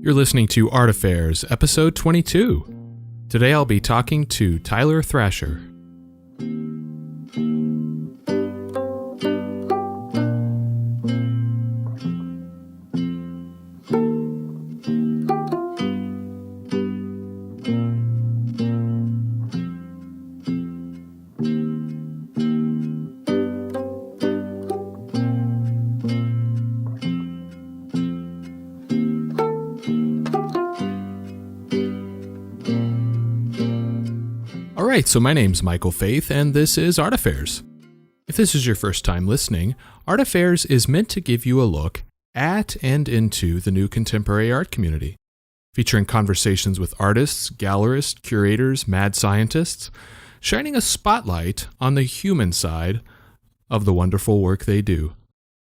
You're listening to Art Affairs, episode 22. Today I'll be talking to Tyler Thrasher. Alright, so my name's Michael Faith, and this is Art Affairs. If this is your first time listening, Art Affairs is meant to give you a look at and into the new contemporary art community, featuring conversations with artists, gallerists, curators, mad scientists, shining a spotlight on the human side of the wonderful work they do.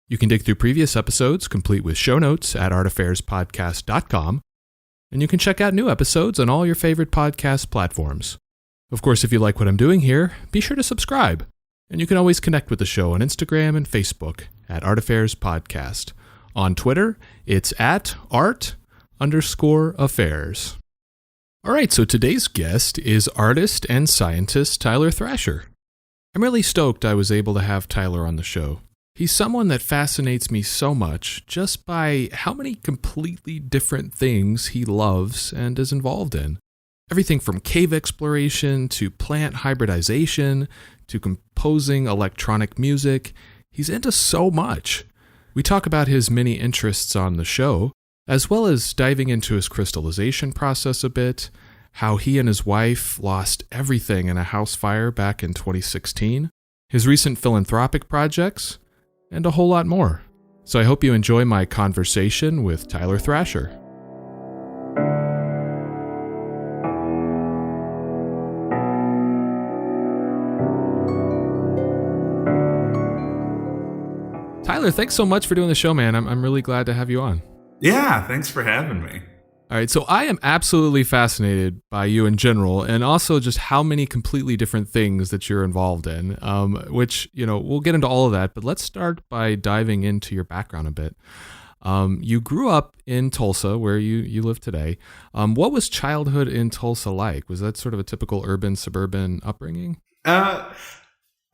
You can dig through previous episodes, complete with show notes, at artaffairs.podcast.com, and you can check out new episodes on all your favorite podcast platforms. Of course, if you like what I'm doing here, be sure to subscribe. And you can always connect with the show on Instagram and Facebook at Art Affairs Podcast. On Twitter, it's at art_affairs. All right, so today's guest is artist and scientist Tyler Thrasher. I'm really stoked I was able to have Tyler on the show. He's someone that fascinates me so much just by how many completely different things he loves and is involved in. Everything from cave exploration to plant hybridization to composing electronic music. He's into so much. We talk about his many interests on the show, as well as diving into his crystallization process a bit, how he and his wife lost everything in a house fire back in 2016, his recent philanthropic projects, and a whole lot more. So I hope you enjoy my conversation with Tyler Thrasher. Tyler, thanks so much for doing the show, man. I'm really glad to have you on. Yeah, thanks for having me. All right, so I am absolutely fascinated by you in general, and also just how many completely different things that you're involved in, which, we'll get into all of that, but let's start by diving into your background a bit. You grew up in Tulsa, where you live today. What was childhood in Tulsa like? Was that sort of a typical urban, suburban upbringing?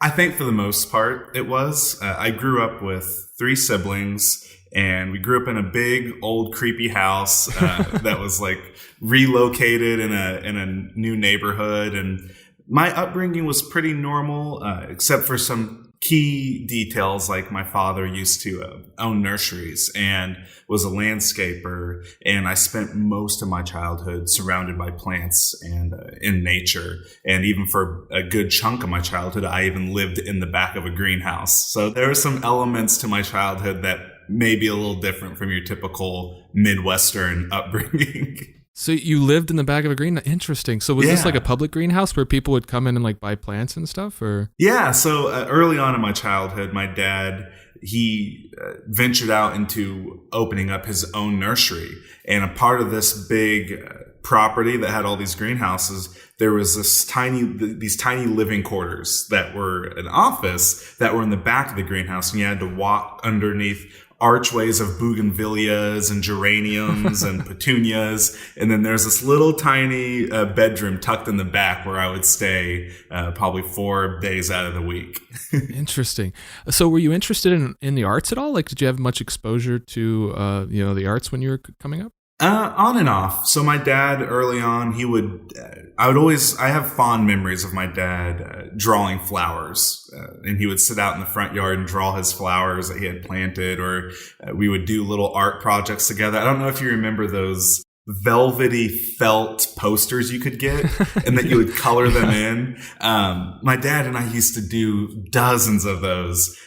I think for the most part it was. I grew up with 3 siblings, and we grew up in a big, old, creepy house that was like relocated in a new neighborhood. And my upbringing was pretty normal, except for some key details, like my father used to own nurseries and was a landscaper, and I spent most of my childhood surrounded by plants and in nature. And even for a good chunk of my childhood, I even lived in the back of a greenhouse. So there are some elements to my childhood that may be a little different from your typical Midwestern upbringing. So you lived in the back of a greenhouse? Interesting. So was this like a public greenhouse where people would come in and like buy plants and stuff, or? Yeah. So early on in my childhood, my dad, he ventured out into opening up his own nursery. And a part of this big property that had all these greenhouses, there was these tiny living quarters that were an office that were in the back of the greenhouse. And you had to walk underneath archways of bougainvilleas and geraniums and petunias. And then there's this little tiny bedroom tucked in the back where I would stay probably 4 days out of the week. Interesting. So were you interested in the arts at all? Like, did you have much exposure to, the arts when you were coming up? On and off. So my dad early on, I have fond memories of my dad drawing flowers, and he would sit out in the front yard and draw his flowers that he had planted, or we would do little art projects together. I don't know if you remember those velvety felt posters you could get and that you would color them in. My dad and I used to do dozens of those.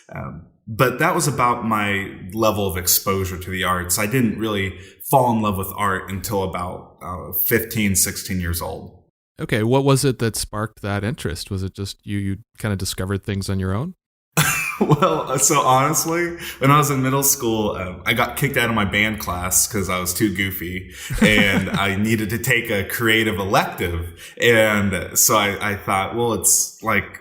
But that was about my level of exposure to the arts. I didn't really fall in love with art until about 15, 16 years old. Okay, what was it that sparked that interest? Was it just you kind of discovered things on your own? Well, so honestly, when I was in middle school, I got kicked out of my band class because I was too goofy, and I needed to take a creative elective. And so I thought, well, it's like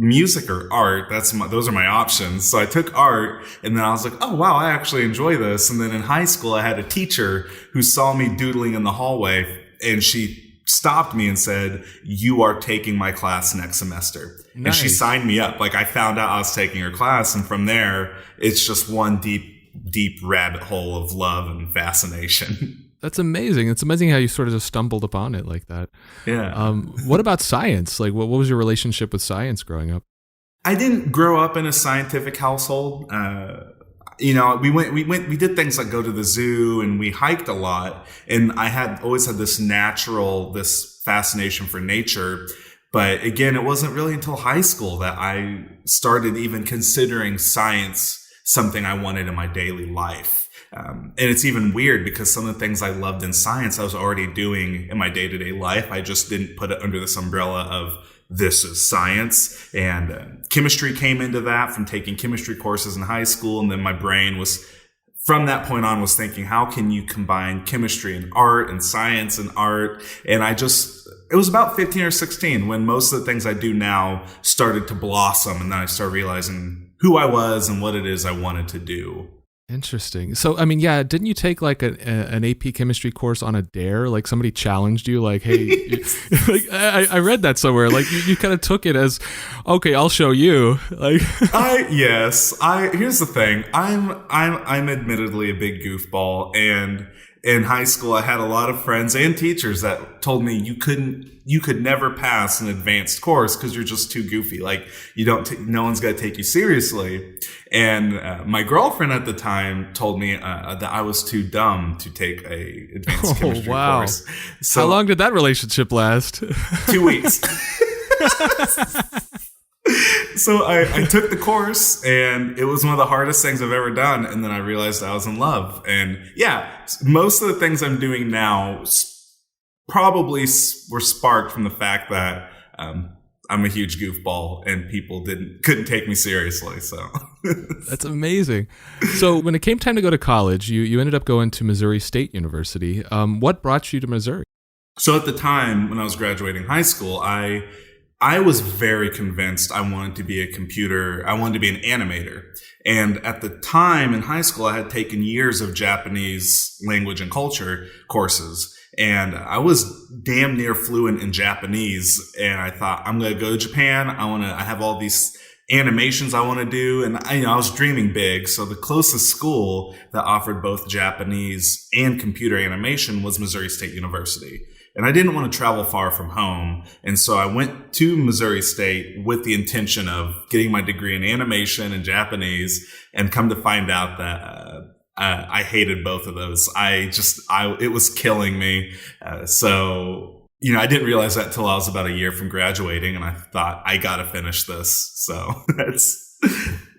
music or art. Those are my options. So I took art, and then I was like, oh wow, I actually enjoy this. And then in high school, I had a teacher who saw me doodling in the hallway, and she stopped me and said, you are taking my class next semester. Nice. And she signed me up. Like, I found out I was taking her class, and from there, it's just one deep rabbit hole of love and fascination. That's amazing. It's amazing how you sort of just stumbled upon it like that. Yeah. What about science? Like, what was your relationship with science growing up? I didn't grow up in a scientific household. We did things like go to the zoo, and we hiked a lot. And I always had this fascination for nature. But again, it wasn't really until high school that I started even considering science something I wanted in my daily life. And it's even weird because some of the things I loved in science, I was already doing in my day-to-day life. I just didn't put it under this umbrella of this is science. And chemistry came into that from taking chemistry courses in high school. And then my brain was, from that point on, was thinking, how can you combine chemistry and art and science and art? And it was about 15 or 16 when most of the things I do now started to blossom. And then I started realizing who I was and what it is I wanted to do. Interesting. So, I mean, yeah, didn't you take like an AP chemistry course on a dare? Like somebody challenged you, like, hey, like I read that somewhere. Like you kind of took it as, okay, I'll show you. Like, here's the thing. I'm admittedly a big goofball, and in high school, I had a lot of friends and teachers that told me you could never pass an advanced course because you're just too goofy. Like no one's going to take you seriously. And my girlfriend at the time told me that I was too dumb to take a advanced chemistry course. So, how long did that relationship last? 2 weeks. So I took the course, and it was one of the hardest things I've ever done. And then I realized I was in love. And yeah, most of the things I'm doing now probably were sparked from the fact that I'm a huge goofball and people couldn't take me seriously. So that's amazing. So when it came time to go to college, you ended up going to Missouri State University. What brought you to Missouri? So at the time when I was graduating high school, I was very convinced I wanted to be an animator. And at the time in high school, I had taken years of Japanese language and culture courses. And I was damn near fluent in Japanese. And I thought, I'm going to go to Japan. I have all these animations I want to do. And I was dreaming big. So the closest school that offered both Japanese and computer animation was Missouri State University. And I didn't want to travel far from home. And so I went to Missouri State with the intention of getting my degree in animation and Japanese, and come to find out that I hated both of those. It was killing me. So I didn't realize that till I was about a year from graduating, and I thought, I got to finish this. So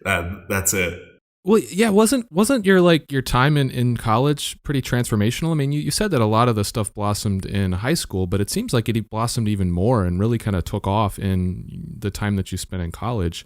that's it. Well, yeah, wasn't your time in college pretty transformational? I mean, you said that a lot of the stuff blossomed in high school, but it seems like it blossomed even more and really kind of took off in the time that you spent in college.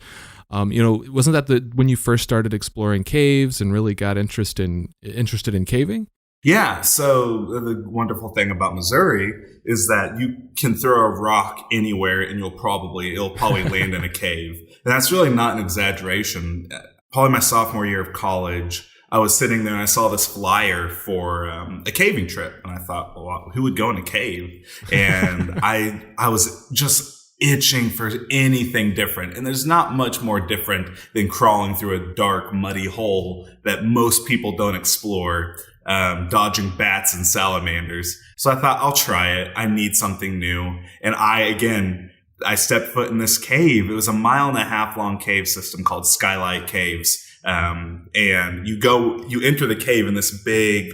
Wasn't that when you first started exploring caves and really got interested in caving? Yeah. So the wonderful thing about Missouri is that you can throw a rock anywhere and it'll probably land in a cave. And that's really not an exaggeration. Probably my sophomore year of college, I was sitting there and I saw this flyer for a caving trip. And I thought, well, who would go in a cave? And I was just itching for anything different. And there's not much more different than crawling through a dark, muddy hole that most people don't explore, dodging bats and salamanders. So I thought, I'll try it. I need something new. And I stepped foot in this cave. It was a 1.5 mile long cave system called Skylight Caves. And you enter the cave in this big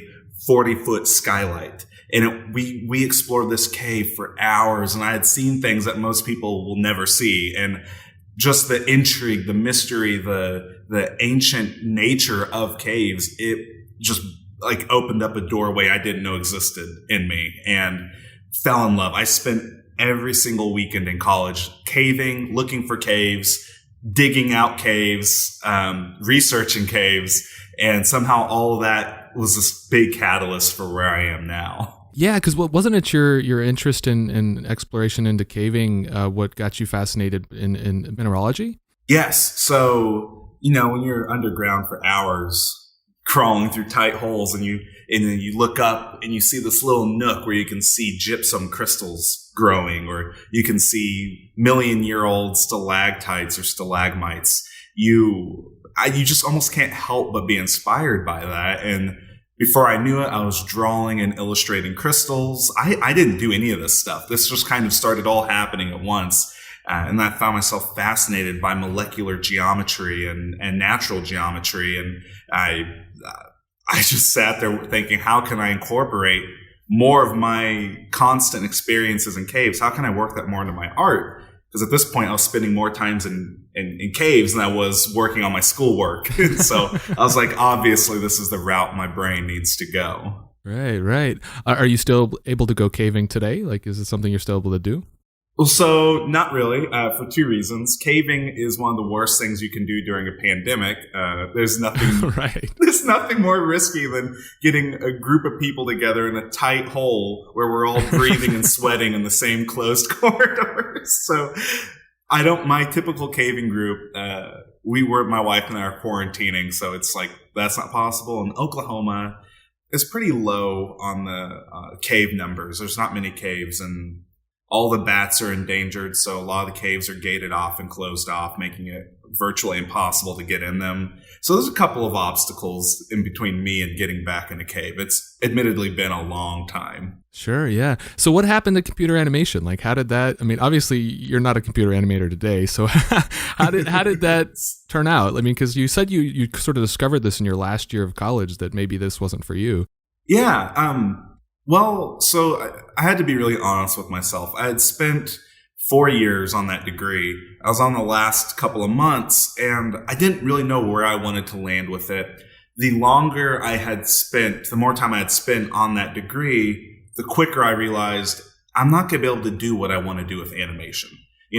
40-foot skylight. And we explored this cave for hours, and I had seen things that most people will never see. And just the intrigue, the mystery, the ancient nature of caves, it just like opened up a doorway I didn't know existed in me, and fell in love. I spent every single weekend in college caving, looking for caves, digging out caves, researching caves, and somehow all of that was this big catalyst for where I am now. Yeah, because wasn't it your interest in exploration into caving what got you fascinated in mineralogy? Yes. So, when you're underground for hours crawling through tight holes and then you look up and you see this little nook where you can see gypsum crystals growing, or you can see million-year-old stalactites or stalagmites, you just almost can't help but be inspired by that. And before I knew it, I was drawing and illustrating crystals. I didn't do any of this stuff. This just kind of started all happening at once. And I found myself fascinated by molecular geometry and natural geometry. And I just sat there thinking, how can I incorporate more of my constant experiences in caves? How can I work that more into my art? Because at this point, I was spending more times in caves than I was working on my schoolwork. And so I was like, obviously, this is the route my brain needs to go. Right. Are you still able to go caving today? Like, is it something you're still able to do? Well, so not really, for two reasons. Caving is one of the worst things you can do during a pandemic. There's nothing, right. There's nothing more risky than getting a group of people together in a tight hole where we're all breathing and sweating in the same closed corridors. So my typical caving group, my wife and I are quarantining. So it's like, that's not possible. In Oklahoma, it's pretty low on the cave numbers. There's not many caves, and all the bats are endangered, so a lot of the caves are gated off and closed off, making it virtually impossible to get in them. So there's a couple of obstacles in between me and getting back in a cave. It's admittedly been a long time. Sure, yeah. So what happened to computer animation? Like, how did that, I mean, obviously you're not a computer animator today, so how did that turn out? I mean, because you said you sort of discovered this in your last year of college, that maybe this wasn't for you. Yeah, well, so I had to be really honest with myself. I had spent 4 years on that degree. I was on the last couple of months, and I didn't really know where I wanted to land with it. The more time I had spent on that degree, the quicker I realized I'm not going to be able to do what I want to do with animation.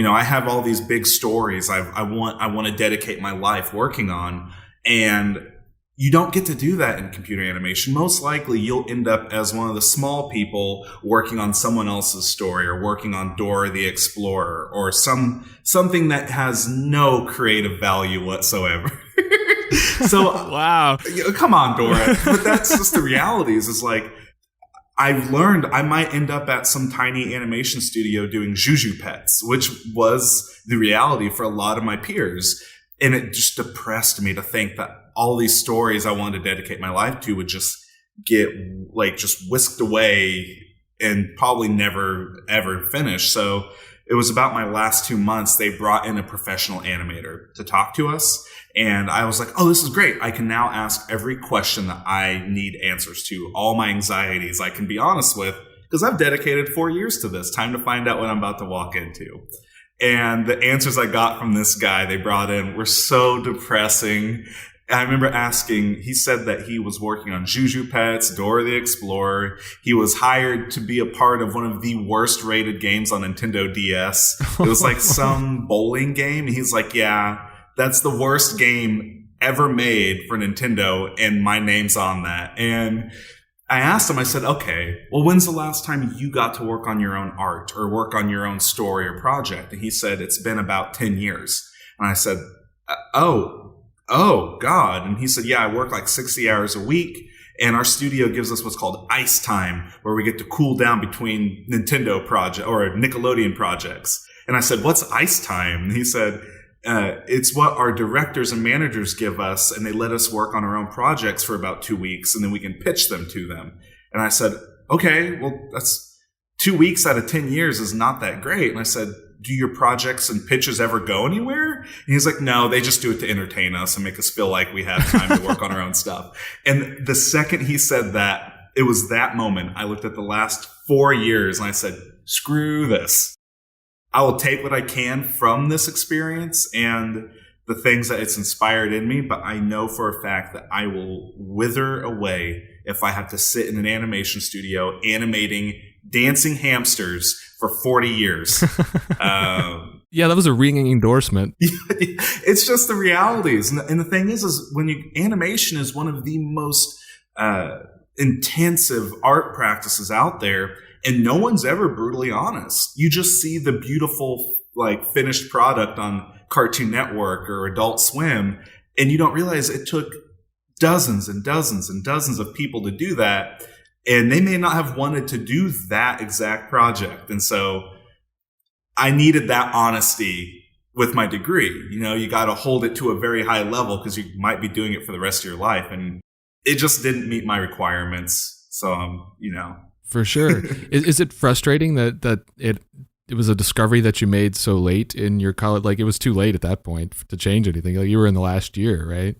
I have all these big stories I want to dedicate my life working on, and you don't get to do that in computer animation. Most likely, you'll end up as one of the small people working on someone else's story, or working on Dora the Explorer, or something that has no creative value whatsoever. So, wow, come on, Dora. But that's just the reality. Is like, I've learned I might end up at some tiny animation studio doing Juju Pets, which was the reality for a lot of my peers. And it just depressed me to think that all these stories I wanted to dedicate my life to would just get just whisked away and probably never ever finish. So it was about my last 2 months. They brought in a professional animator to talk to us. And I was like, oh, this is great. I can now ask every question that I need answers to. All my anxieties I can be honest with, because I've dedicated 4 years to this. Time to find out what I'm about to walk into. And the answers I got from this guy they brought in were so depressing. I remember asking, he said that he was working on Juju Pets, Dora the Explorer. He was hired to be a part of one of the worst rated games on Nintendo DS. It was like some bowling game. He's like, yeah, that's the worst game ever made for Nintendo, and my name's on that. And I asked him, I said, okay, well, when's the last time you got to work on your own art or work on your own story or project? And he said, it's been about 10 years. And I said, oh, God. And he said, yeah, I work like 60 hours a week. And our studio gives us what's called ice time, where we get to cool down between Nintendo project or Nickelodeon projects. And I said, what's ice time? And he said, it's what our directors and managers give us, and they let us work on our own projects for about 2 weeks, and then we can pitch them to them. And I said, okay, well, that's 2 weeks out of 10 years is not that great. And I said, do your projects and pitches ever go anywhere? And he's like, no, they just do it to entertain us and make us feel like we have time to work on our own stuff. And the second he said that, it was that moment I looked at the last 4 years and I said, screw this. I will take what I can from this experience and the things that it's inspired in me, but I know for a fact that I will wither away if I have to sit in an animation studio animating dancing hamsters for 40 years. Yeah, that was a ringing endorsement. It's just the realities. And the thing is when animation is one of the most intensive art practices out there, and no one's ever brutally honest. You just see the beautiful, like, finished product on Cartoon Network or Adult Swim, and you don't realize it took dozens and dozens and dozens of people to do that, and they may not have wanted to do that exact project. And so I needed that honesty with my degree. You know, you got to hold it to a very high level because you might be doing it for the rest of your life, and it just didn't meet my requirements. So, you know. For sure. Is it frustrating that it was a discovery that you made so late in your college? Like, it was too late at that point to change anything. Like, you were in the last year, right?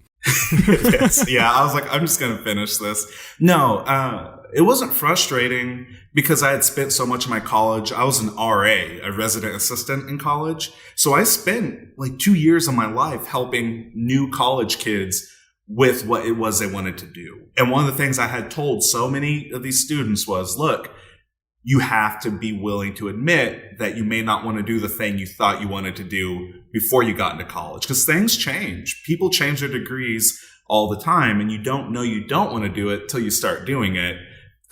Yes. Yeah. I was like, I'm just going to finish this. No, it wasn't frustrating because I had spent so much of my college. I was an RA, a resident assistant in college. So I spent like 2 years of my life helping new college kids with what it was they wanted to do. And one of the things I had told so many of these students was, look, you have to be willing to admit that you may not want to do the thing you thought you wanted to do before you got into college, because things change. People change their degrees all the time, and you don't know you don't want to do it till you start doing it.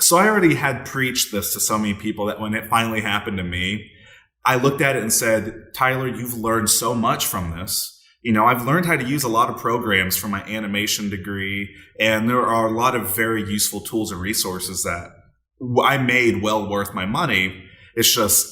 So I already had preached this to so many people that when it finally happened to me, I looked at it and said, Tyler, you've learned so much from this. You know, I've learned how to use a lot of programs from my animation degree, and there are a lot of very useful tools and resources that I made well worth my money. It's just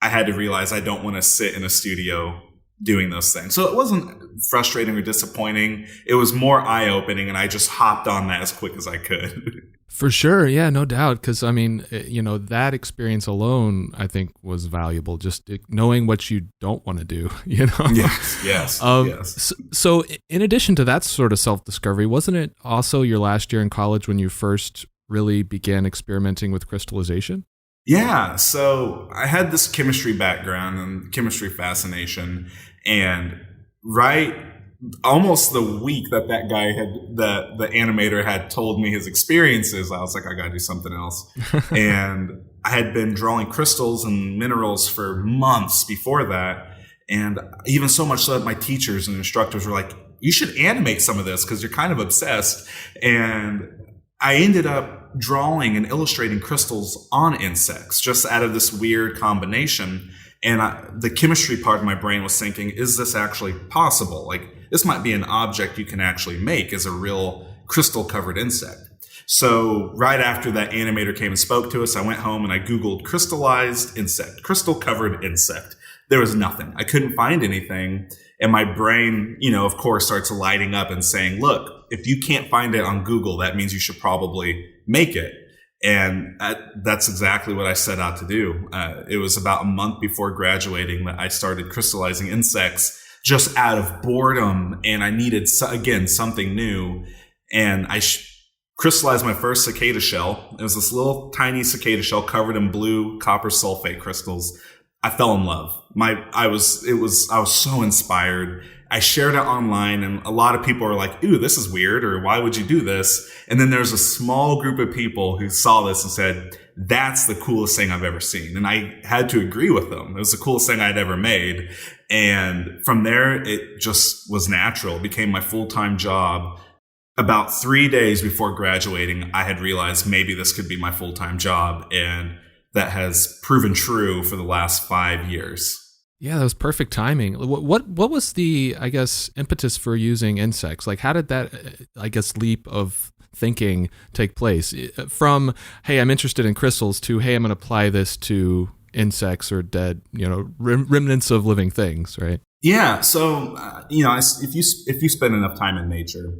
I had to realize I don't want to sit in a studio doing those things. So it wasn't frustrating or disappointing. It was more eye-opening, and I just hopped on that as quick as I could. For sure. Yeah, no doubt. Because, I mean, you know, that experience alone, I think, was valuable. Just knowing what you don't want to do, you know? Yes. So in addition to that sort of self-discovery, wasn't it also your last year in college when you first really began experimenting with crystallization? Yeah. So I had this chemistry background and chemistry fascination. And almost the week that guy the animator had told me his experiences, I was like, I got to do something else. And I had been drawing crystals and minerals for months before that. And even so much so that my teachers and instructors were like, you should animate some of this because you're kind of obsessed. And I ended up drawing and illustrating crystals on insects just out of this weird combination. And the chemistry part of my brain was thinking, is this actually possible? Like, this might be an object you can actually make as a real crystal-covered insect. So right after that animator came and spoke to us, I went home and I Googled crystallized insect, crystal-covered insect. There was nothing. I couldn't find anything. And my brain, you know, of course, starts lighting up and saying, look, if you can't find it on Google, that means you should probably make it. And that's exactly what I set out to do. It was about a month before graduating that I started crystallizing insects just out of boredom. And I needed, again, something new. And I crystallized my first cicada shell. It was this little tiny cicada shell covered in blue copper sulfate crystals. I fell in love. I was so inspired. I shared it online, and a lot of people were like, ooh, this is weird, or why would you do this? And then there's a small group of people who saw this and said, that's the coolest thing I've ever seen. And I had to agree with them. It was the coolest thing I'd ever made. And from there, it just was natural. It became my full-time job. About 3 days before graduating, I had realized maybe this could be my full-time job. And that has proven true for the last 5 years. Yeah, that was perfect timing. What was the, I guess, impetus for using insects? Like, how did that, I guess, leap of thinking take place? From, hey, I'm interested in crystals to, hey, I'm going to apply this to insects or dead, you know, remnants of living things, right? Yeah. So, you know, if you spend enough time in nature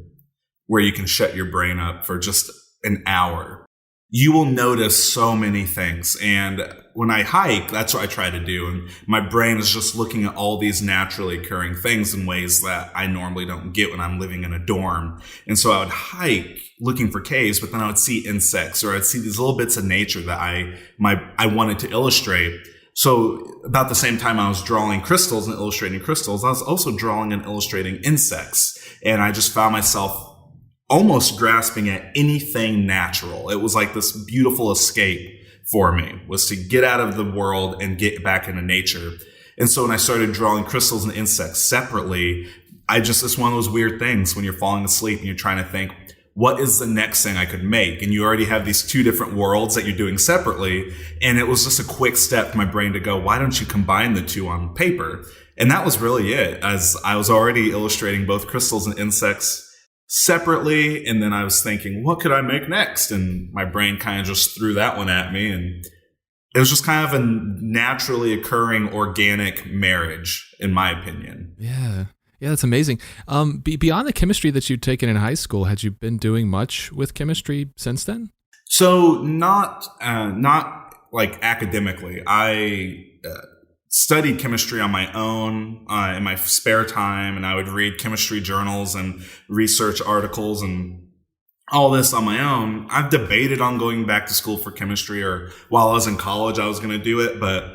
where you can shut your brain up for just an hour, you will notice so many things. And when I hike, that's what I try to do. And my brain is just looking at all these naturally occurring things in ways that I normally don't get when I'm living in a dorm. And so I would hike looking for caves, but then I would see insects, or I'd see these little bits of nature that I wanted to illustrate. So about the same time I was drawing crystals and illustrating crystals, I was also drawing and illustrating insects. And I just found myself almost grasping at anything natural. It was like this beautiful escape for me, was to get out of the world and get back into nature. And so when I started drawing crystals and insects separately, it's one of those weird things when you're falling asleep and you're trying to think, what is the next thing I could make? And you already have these two different worlds that you're doing separately. And it was just a quick step for my brain to go, why don't you combine the two on paper? And that was really it, as I was already illustrating both crystals and insects separately. And then I was thinking, what could I make next? And my brain kind of just threw that one at me. And it was just kind of a naturally occurring organic marriage, in my opinion. Yeah. Yeah, that's amazing. Beyond the chemistry that you'd taken in high school, had you been doing much with chemistry since then? So not like academically. I studied chemistry on my own in my spare time, and I would read chemistry journals and research articles and all this on my own. I've debated on going back to school for chemistry, or while I was in college, I was going to do it, but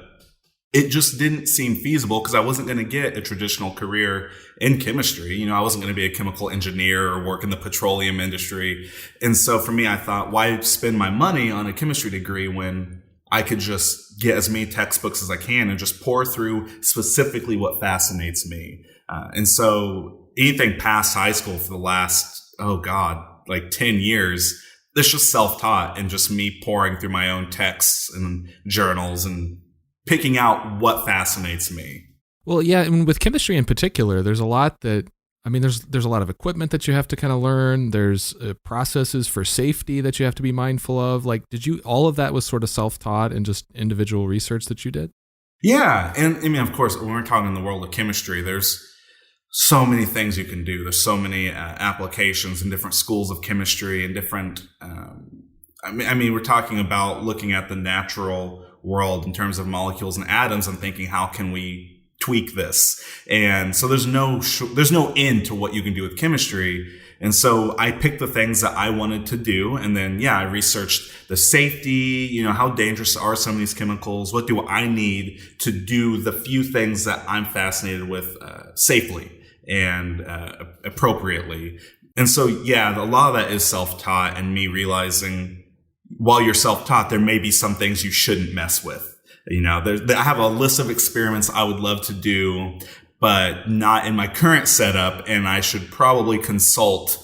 it just didn't seem feasible because I wasn't going to get a traditional career in chemistry. You know, I wasn't going to be a chemical engineer or work in the petroleum industry. And so for me, I thought, why spend my money on a chemistry degree when I could just get as many textbooks as I can and just pour through specifically what fascinates me. And so anything past high school for the last, like 10 years, it's just self-taught and just me pouring through my own texts and journals and picking out what fascinates me. Well, yeah, and with chemistry in particular, there's a lot that, there's a lot of equipment that you have to kind of learn. There's processes for safety that you have to be mindful of. Like, all of that was sort of self-taught and just individual research that you did? Yeah. And of course, when we're talking in the world of chemistry, there's so many things you can do. There's so many applications in different schools of chemistry and different, we're talking about looking at the natural world in terms of molecules and atoms and thinking, how can we tweak this? And so there's no end to what you can do with chemistry. And so I picked the things that I wanted to do. And then, I researched the safety, how dangerous are some of these chemicals? What do I need to do the few things that I'm fascinated with safely and appropriately? And so, a lot of that is self-taught, and me realizing, while you're self-taught, there may be some things you shouldn't mess with. I have a list of experiments I would love to do, but not in my current setup. And I should probably consult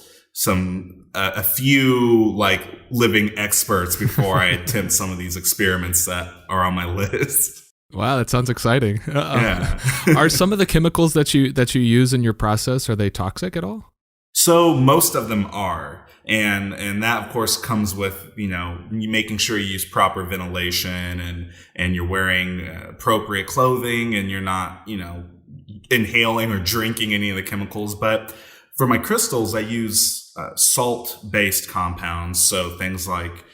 a few like living experts before I attempt some of these experiments that are on my list. Wow, that sounds exciting. Yeah. Are some of the chemicals that you use in your process, are they toxic at all? So most of them are. And that, of course, comes with, you making sure you use proper ventilation and you're wearing appropriate clothing and you're not, inhaling or drinking any of the chemicals. But for my crystals, I use salt-based compounds. So things like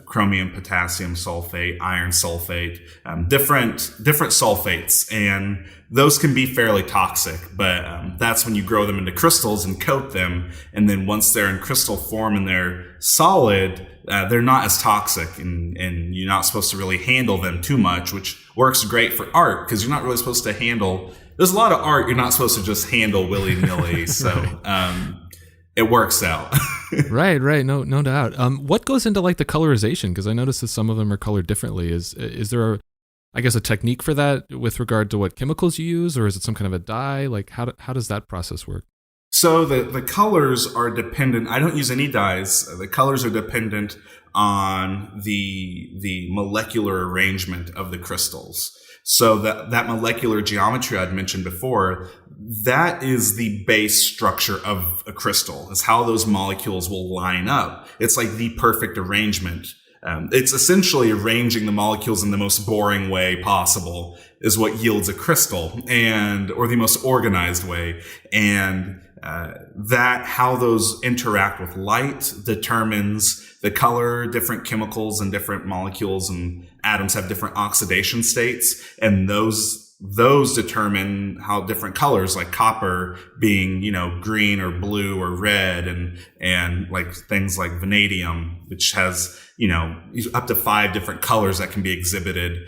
chromium, potassium sulfate, iron sulfate, different sulfates. And those can be fairly toxic, but that's when you grow them into crystals and coat them. And then once they're in crystal form and they're solid, they're not as toxic, and you're not supposed to really handle them too much, which works great for art because you're not really supposed to handle. There's a lot of art you're not supposed to just handle willy-nilly. So it works out. Right. No doubt. What goes into like the colorization? Because I noticed that some of them are colored differently. Is there a technique for that with regard to what chemicals you use, or is it some kind of a dye? Like how does that process work? So the colors are dependent. I don't use any dyes. The colors are dependent on the molecular arrangement of the crystals. So that molecular geometry I'd mentioned before, that is the base structure of a crystal. It's how those molecules will line up. It's like the perfect arrangement. It's essentially arranging the molecules in the most boring way possible is what yields a crystal, or the most organized way. And that how those interact with light determines the color. Different chemicals and different molecules and atoms have different oxidation states, and those determine how different colors, like copper being, green or blue or red, and like things like vanadium, which has, up to 5 different colors that can be exhibited.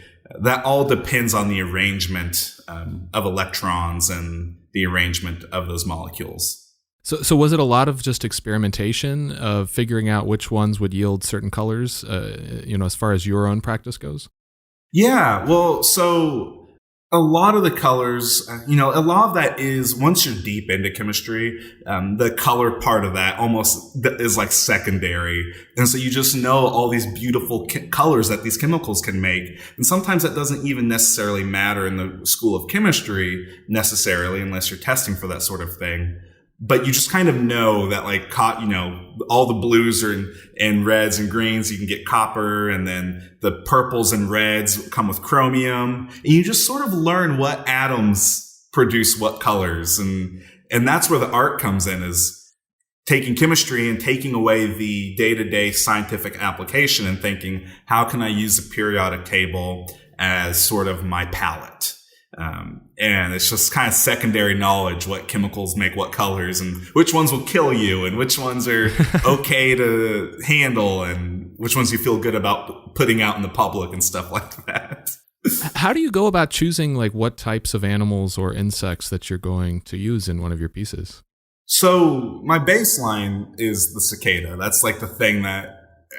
That all depends on the arrangement of electrons and the arrangement of those molecules. So was it a lot of just experimentation of figuring out which ones would yield certain colors, as far as your own practice goes? Yeah, well, so A lot of the colors, a lot of that is once you're deep into chemistry, the color part of that almost is like secondary. And so you just know all these beautiful colors that these chemicals can make. And sometimes that doesn't even necessarily matter in the school of chemistry necessarily, unless you're testing for that sort of thing. But you just kind of know that all the blues are and reds and greens, you can get copper, and then the purples and reds come with chromium. And you just sort of learn what atoms produce what colors. And that's where the art comes in, is taking chemistry and taking away the day-to-day scientific application and thinking, how can I use the periodic table as sort of my palette? And it's just kind of secondary knowledge, what chemicals make what colors and which ones will kill you and which ones are okay to handle and which ones you feel good about putting out in the public and stuff like that. How do you go about choosing like what types of animals or insects that you're going to use in one of your pieces? So my baseline is the cicada. That's like the thing that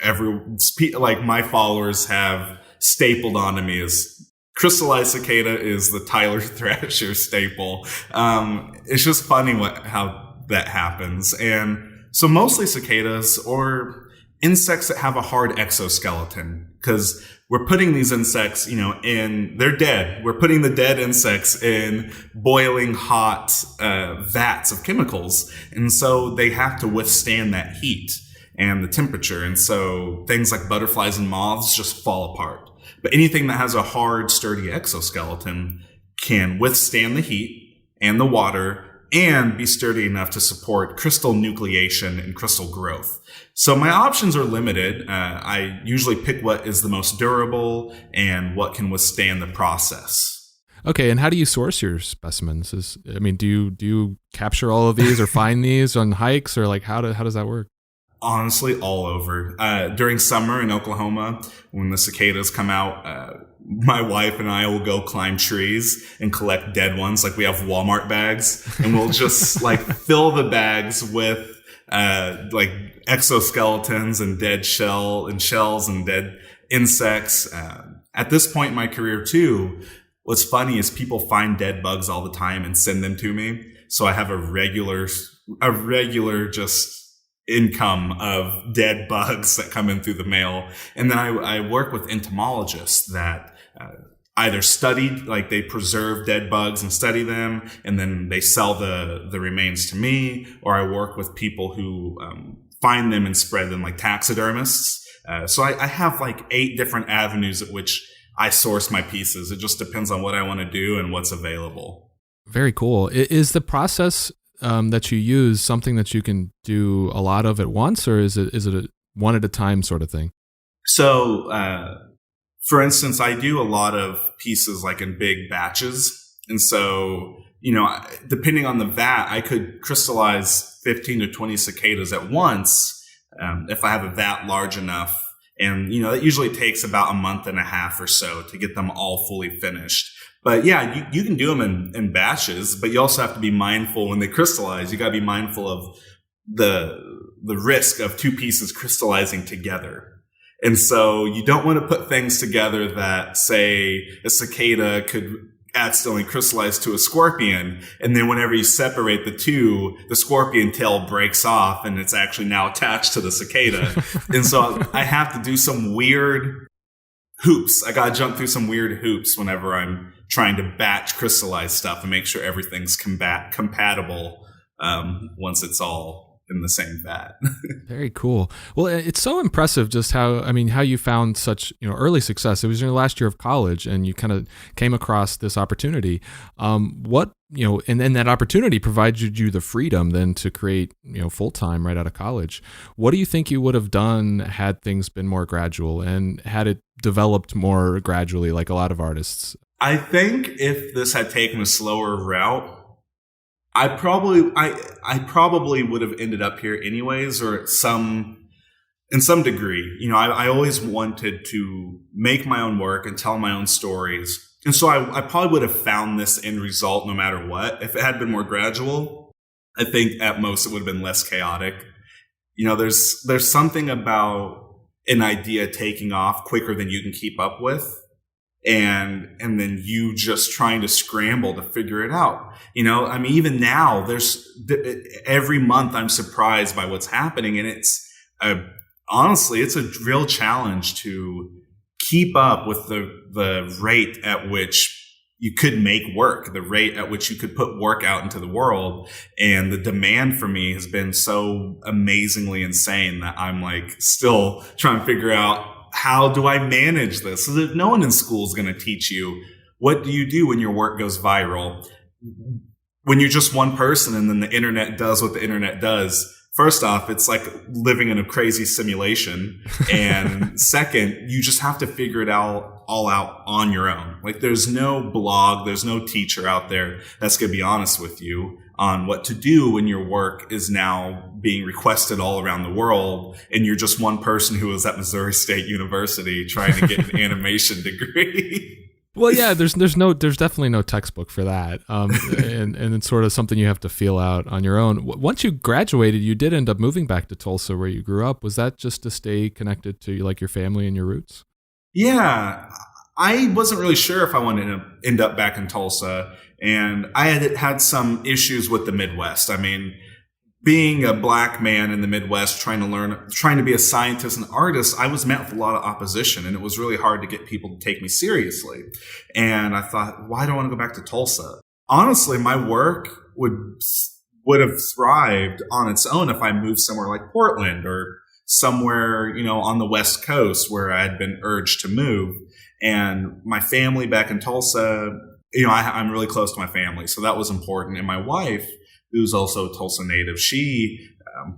my followers have stapled onto me is crystallized cicada is the Tyler Thrasher staple. It's just funny how that happens. And so mostly cicadas or insects that have a hard exoskeleton, because we're putting these insects, they're dead. We're putting the dead insects in boiling hot vats of chemicals. And so they have to withstand that heat and the temperature. And so things like butterflies and moths just fall apart. But anything that has a hard, sturdy exoskeleton can withstand the heat and the water and be sturdy enough to support crystal nucleation and crystal growth. So my options are limited. I usually pick what is the most durable and what can withstand the process. Okay, and how do you source your specimens? Do you capture all of these or find these on hikes, or like how does that work? Honestly, all over. During summer in Oklahoma, when the cicadas come out, my wife and I will go climb trees and collect dead ones. Like we have Walmart bags, and we'll just fill the bags with exoskeletons and dead shells and dead insects. At this point in my career too, what's funny is people find dead bugs all the time and send them to me. So I have a regular just income of dead bugs that come in through the mail. And then I work with entomologists that either studied, they preserve dead bugs and study them, and then they sell the remains to me, or I work with people who find them and spread them like taxidermists. So I have 8 different avenues at which I source my pieces. It just depends on what I want to do and what's available. Very cool. Is the process that you use something that you can do a lot of at once, or is it a one at a time sort of thing? So, for instance, I do a lot of pieces in big batches. And so, depending on the vat, I could crystallize 15 to 20 cicadas at once if I have a vat large enough. And, that usually takes about a month and a half or so to get them all fully finished. But yeah, you can do them in batches, but you also have to be mindful when they crystallize. You got to be mindful of the risk of 2 pieces crystallizing together. And so you don't want to put things together that, say, a cicada could accidentally crystallize to a scorpion. And then whenever you separate the two, the scorpion tail breaks off and it's actually now attached to the cicada. And so I have to do some weird hoops. I got to jump through some weird hoops whenever I'm trying to batch crystallize stuff and make sure everything's compatible once it's all in the same vat. Very cool. Well, it's so impressive just how you found such, early success. It was your last year of college and you kind of came across this opportunity. And then that opportunity provided you the freedom then to create, full-time right out of college. What do you think you would have done had things been more gradual and had it developed more gradually like a lot of artists? I think if this had taken a slower route, I probably would have ended up here anyways, or in some degree. I always wanted to make my own work and tell my own stories. And so I probably would have found this end result no matter what. If it had been more gradual, I think at most it would have been less chaotic. There's something about an idea taking off quicker than you can keep up with. and then you just trying to scramble to figure it out. I mean, even now every month I'm surprised by what's happening, and honestly, it's a real challenge to keep up with the rate at which you could make work, the rate at which you could put work out into the world. And the demand for me has been so amazingly insane that I'm like still trying to figure out, how do I manage this? So that no one in school is going to teach you, what do you do when your work goes viral? When you're just one person and then the internet does what the internet does. First off, it's like living in a crazy simulation. And second, you just have to figure it all out on your own. Like, there's no blog, there's no teacher out there that's going to be honest with you on what to do when your work is now being requested all around the world, and you're just one person who was at Missouri State University trying to get an animation degree. Well, yeah, there's definitely no textbook for that, and it's sort of something you have to feel out on your own. Once you graduated, you did end up moving back to Tulsa, where you grew up. Was that just to stay connected to like your family and your roots? Yeah, I wasn't really sure if I wanted to end up back in Tulsa, and I had some issues with the Midwest. I mean, being a black man in the Midwest, trying to be a scientist and artist, I was met with a lot of opposition, and it was really hard to get people to take me seriously. And I thought, why do I want to go back to Tulsa? Honestly, my work would have thrived on its own if I moved somewhere like Portland or somewhere, on the West Coast where I had been urged to move. And my family back in Tulsa, I'm really close to my family, so that was important. And my wife, who's also a Tulsa native, she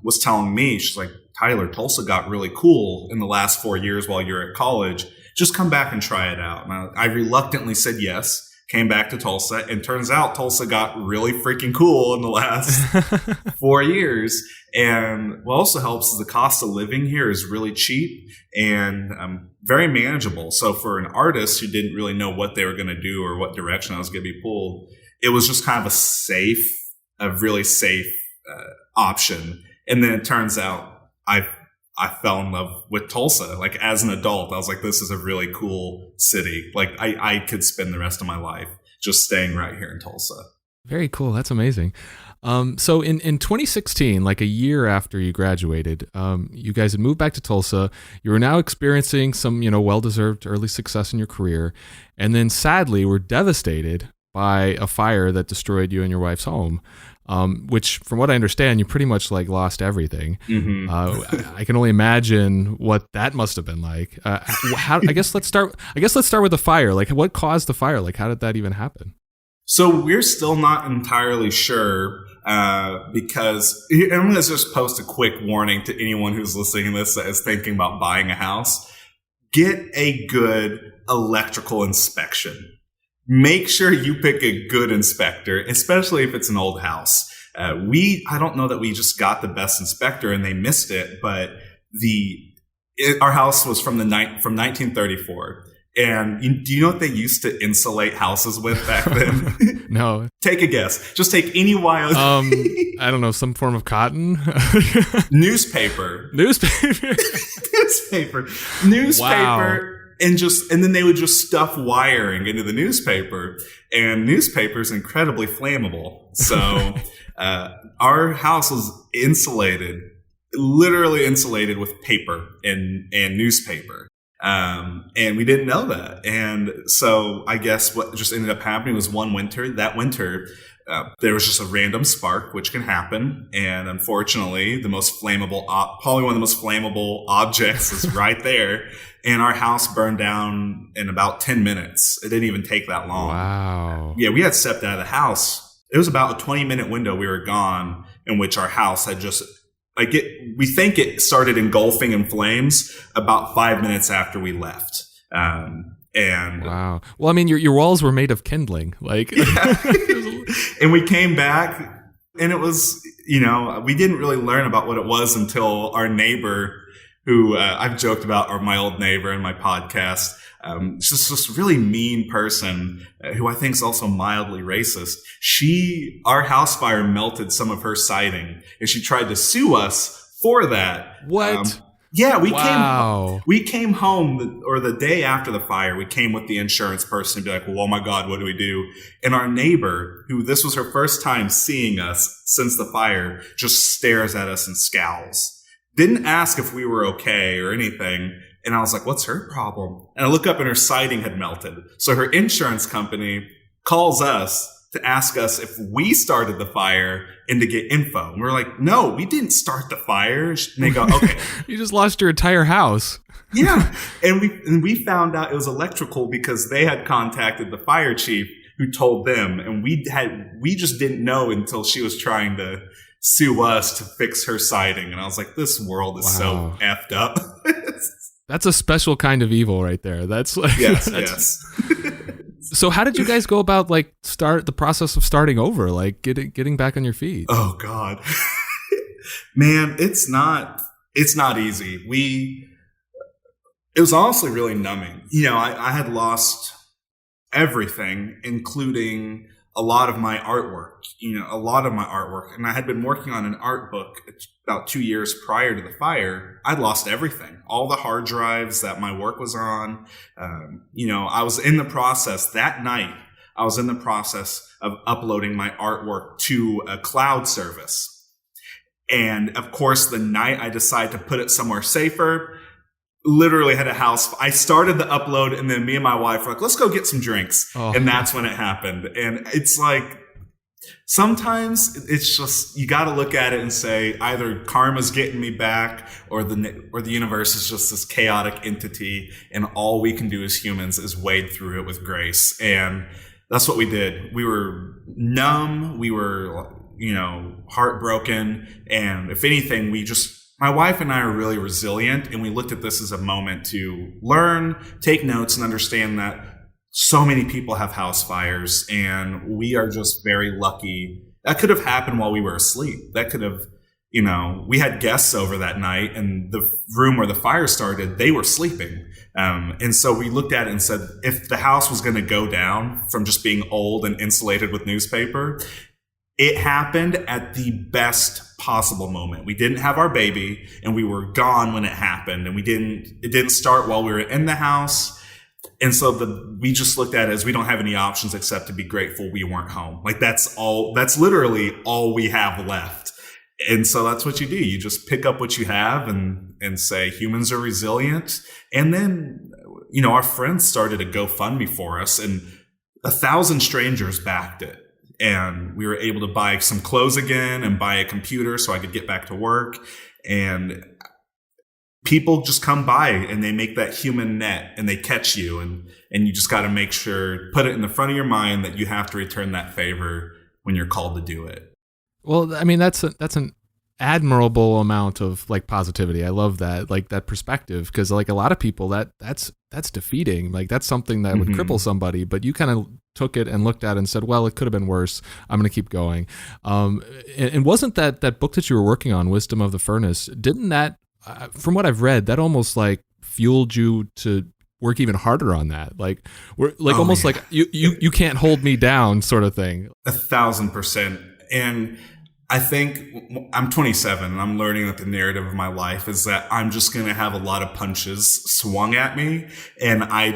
was telling me, she's like, Tyler, Tulsa got really cool in the last 4 years while you're at college. Just come back and try it out. And I reluctantly said yes, came back to Tulsa, and turns out Tulsa got really freaking cool in the last 4 years. And what also helps is the cost of living here is really cheap and very manageable. So for an artist who didn't really know what they were going to do or what direction I was going to be pulled, it was just kind of a really safe option. And then it turns out I fell in love with Tulsa. Like, as an adult, I was like, this is a really cool city. Like, I could spend the rest of my life just staying right here in Tulsa. Very cool. That's amazing. So in 2016, like a year after you graduated, you guys had moved back to Tulsa. You were now experiencing some, well-deserved early success in your career. And then sadly were devastated by a fire that destroyed you and your wife's home. Which, from what I understand, you pretty much like lost everything. Mm-hmm. I can only imagine what that must have been like. I guess let's start with the fire. Like, what caused the fire? Like, how did that even happen? So we're still not entirely sure because I'm going to just post a quick warning to anyone who's listening to this that is thinking about buying a house. Get a good electrical inspection. Make sure you pick a good inspector, especially if it's an old house. I don't know that we just got the best inspector and they missed it, but our house was from 1934. And do you know what they used to insulate houses with back then? No. Take a guess. Just take any wild. I don't know, some form of cotton? Newspaper. Wow. And then they would just stuff wiring into the newspaper, and newspaper is incredibly flammable. So our house was literally insulated with paper and newspaper. And we didn't know that. And so I guess what just ended up happening was that winter, there was just a random spark, which can happen. And unfortunately, probably one of the most flammable objects is right there. And our house burned down in about 10 minutes. It didn't even take that long. Wow. Yeah, we had stepped out of the house. It was about a 20-minute window we were gone, in which our house had just, we think it started engulfing in flames about 5 minutes after we left. And wow. Well, I mean, your walls were made of kindling, like. Yeah. And we came back, and it was, we didn't really learn about what it was until our neighbor, who I've joked about, are my old neighbor in my podcast. Just this really mean person who I think is also mildly racist. Our house fire melted some of her siding, and she tried to sue us for that. What? Yeah, Wow. we came home, or the day after the fire, we came with the insurance person and be like, well, oh my God, what do we do? And our neighbor, who this was her first time seeing us since the fire, just stares at us and scowls. Didn't ask if we were okay or anything. And I was like, what's her problem? And I look up and her siding had melted. So her insurance company calls us to ask us if we started the fire and to get info. And we're like, no, we didn't start the fire. And they go, okay. You just lost your entire house. Yeah. And we found out it was electrical because they had contacted the fire chief who told them. And we just didn't know until she was trying to sue us to fix her siding. And I was like, this world is so effed up. That's a special kind of evil right there. That's like, yes. So how did you guys go about start the process of starting over, like getting back on your feet? Oh God, man, it's not easy. It was honestly really numbing. I had lost everything, including a lot of my artwork, and I had been working on an art book about 2 years prior to the fire. I'd lost everything, all the hard drives that my work was on. I was in the process that night. I was in the process of uploading my artwork to a cloud service. And of course, the night I decided to put it somewhere safer, literally had a house. I started the upload and then me and my wife were like, let's go get some drinks. Oh. And that's when it happened. And it's like, sometimes it's just, you got to look at it and say either karma's getting me back or the universe is just this chaotic entity. And all we can do as humans is wade through it with grace. And that's what we did. We were numb. We were, heartbroken. And if anything, my wife and I are really resilient, and we looked at this as a moment to learn, take notes, and understand that so many people have house fires, and we are just very lucky. That could have happened while we were asleep. That could have, we had guests over that night, and the room where the fire started, they were sleeping. And so we looked at it and said, if the house was going to go down from just being old and insulated with newspaper, it happened at the best possible moment. We didn't have our baby, and we were gone when it happened, and it didn't start while we were in the house. And so we just looked at it as we don't have any options except to be grateful we weren't home. Like that's literally all we have left. And so that's what you do. You just pick up what you have and say humans are resilient. And then, our friends started a GoFundMe for us, and 1,000 strangers backed it. And we were able to buy some clothes again and buy a computer so I could get back to work. And people just come by and they make that human net and they catch you. And you just got to make sure, put it in the front of your mind that you have to return that favor when you're called to do it. Well, I mean, that's an admirable amount of positivity. I love that, that perspective, because a lot of people that's defeating. That's something that would cripple somebody, but you kind of took it and looked at it and said, well, it could have been worse. I'm going to keep going. And wasn't that book that you were working on, Wisdom of the Furnace, didn't that, from what I've read, that almost fueled you to work even harder on that? Almost like you can't hold me down sort of thing. 1,000%. And I think I'm 27 and I'm learning that the narrative of my life is that I'm just going to have a lot of punches swung at me, and I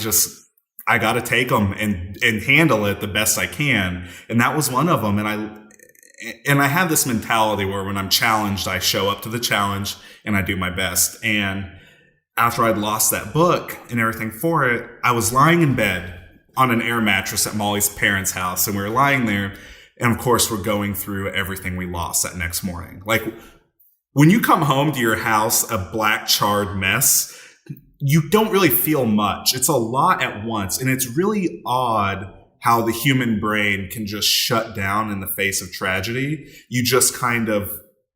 got to take them and handle it the best I can. And that was one of them. And I have this mentality where when I'm challenged, I show up to the challenge and I do my best. And after I'd lost that book and everything for it, I was lying in bed on an air mattress at Molly's parents' house. And we were lying there. And of course, we're going through everything we lost that next morning. When you come home to your house, a black charred mess, you don't really feel much. It's a lot at once. And it's really odd how the human brain can just shut down in the face of tragedy. You just kind of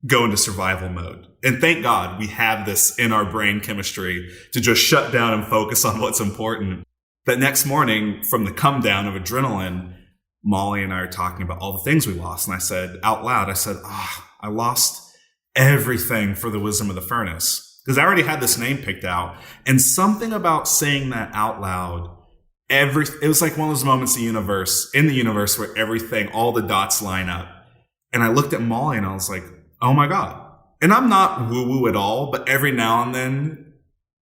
go into survival mode. And thank God we have this in our brain chemistry to just shut down and focus on what's important. That next morning, from the come down of adrenaline, Molly and I are talking about all the things we lost. And I said out loud, I lost everything for the Wisdom of the Furnace. Because I already had this name picked out. And something about saying that out loud, it was like one of those moments in the universe where everything, all the dots line up. And I looked at Molly and I was like, oh my God, and I'm not woo-woo at all, but every now and then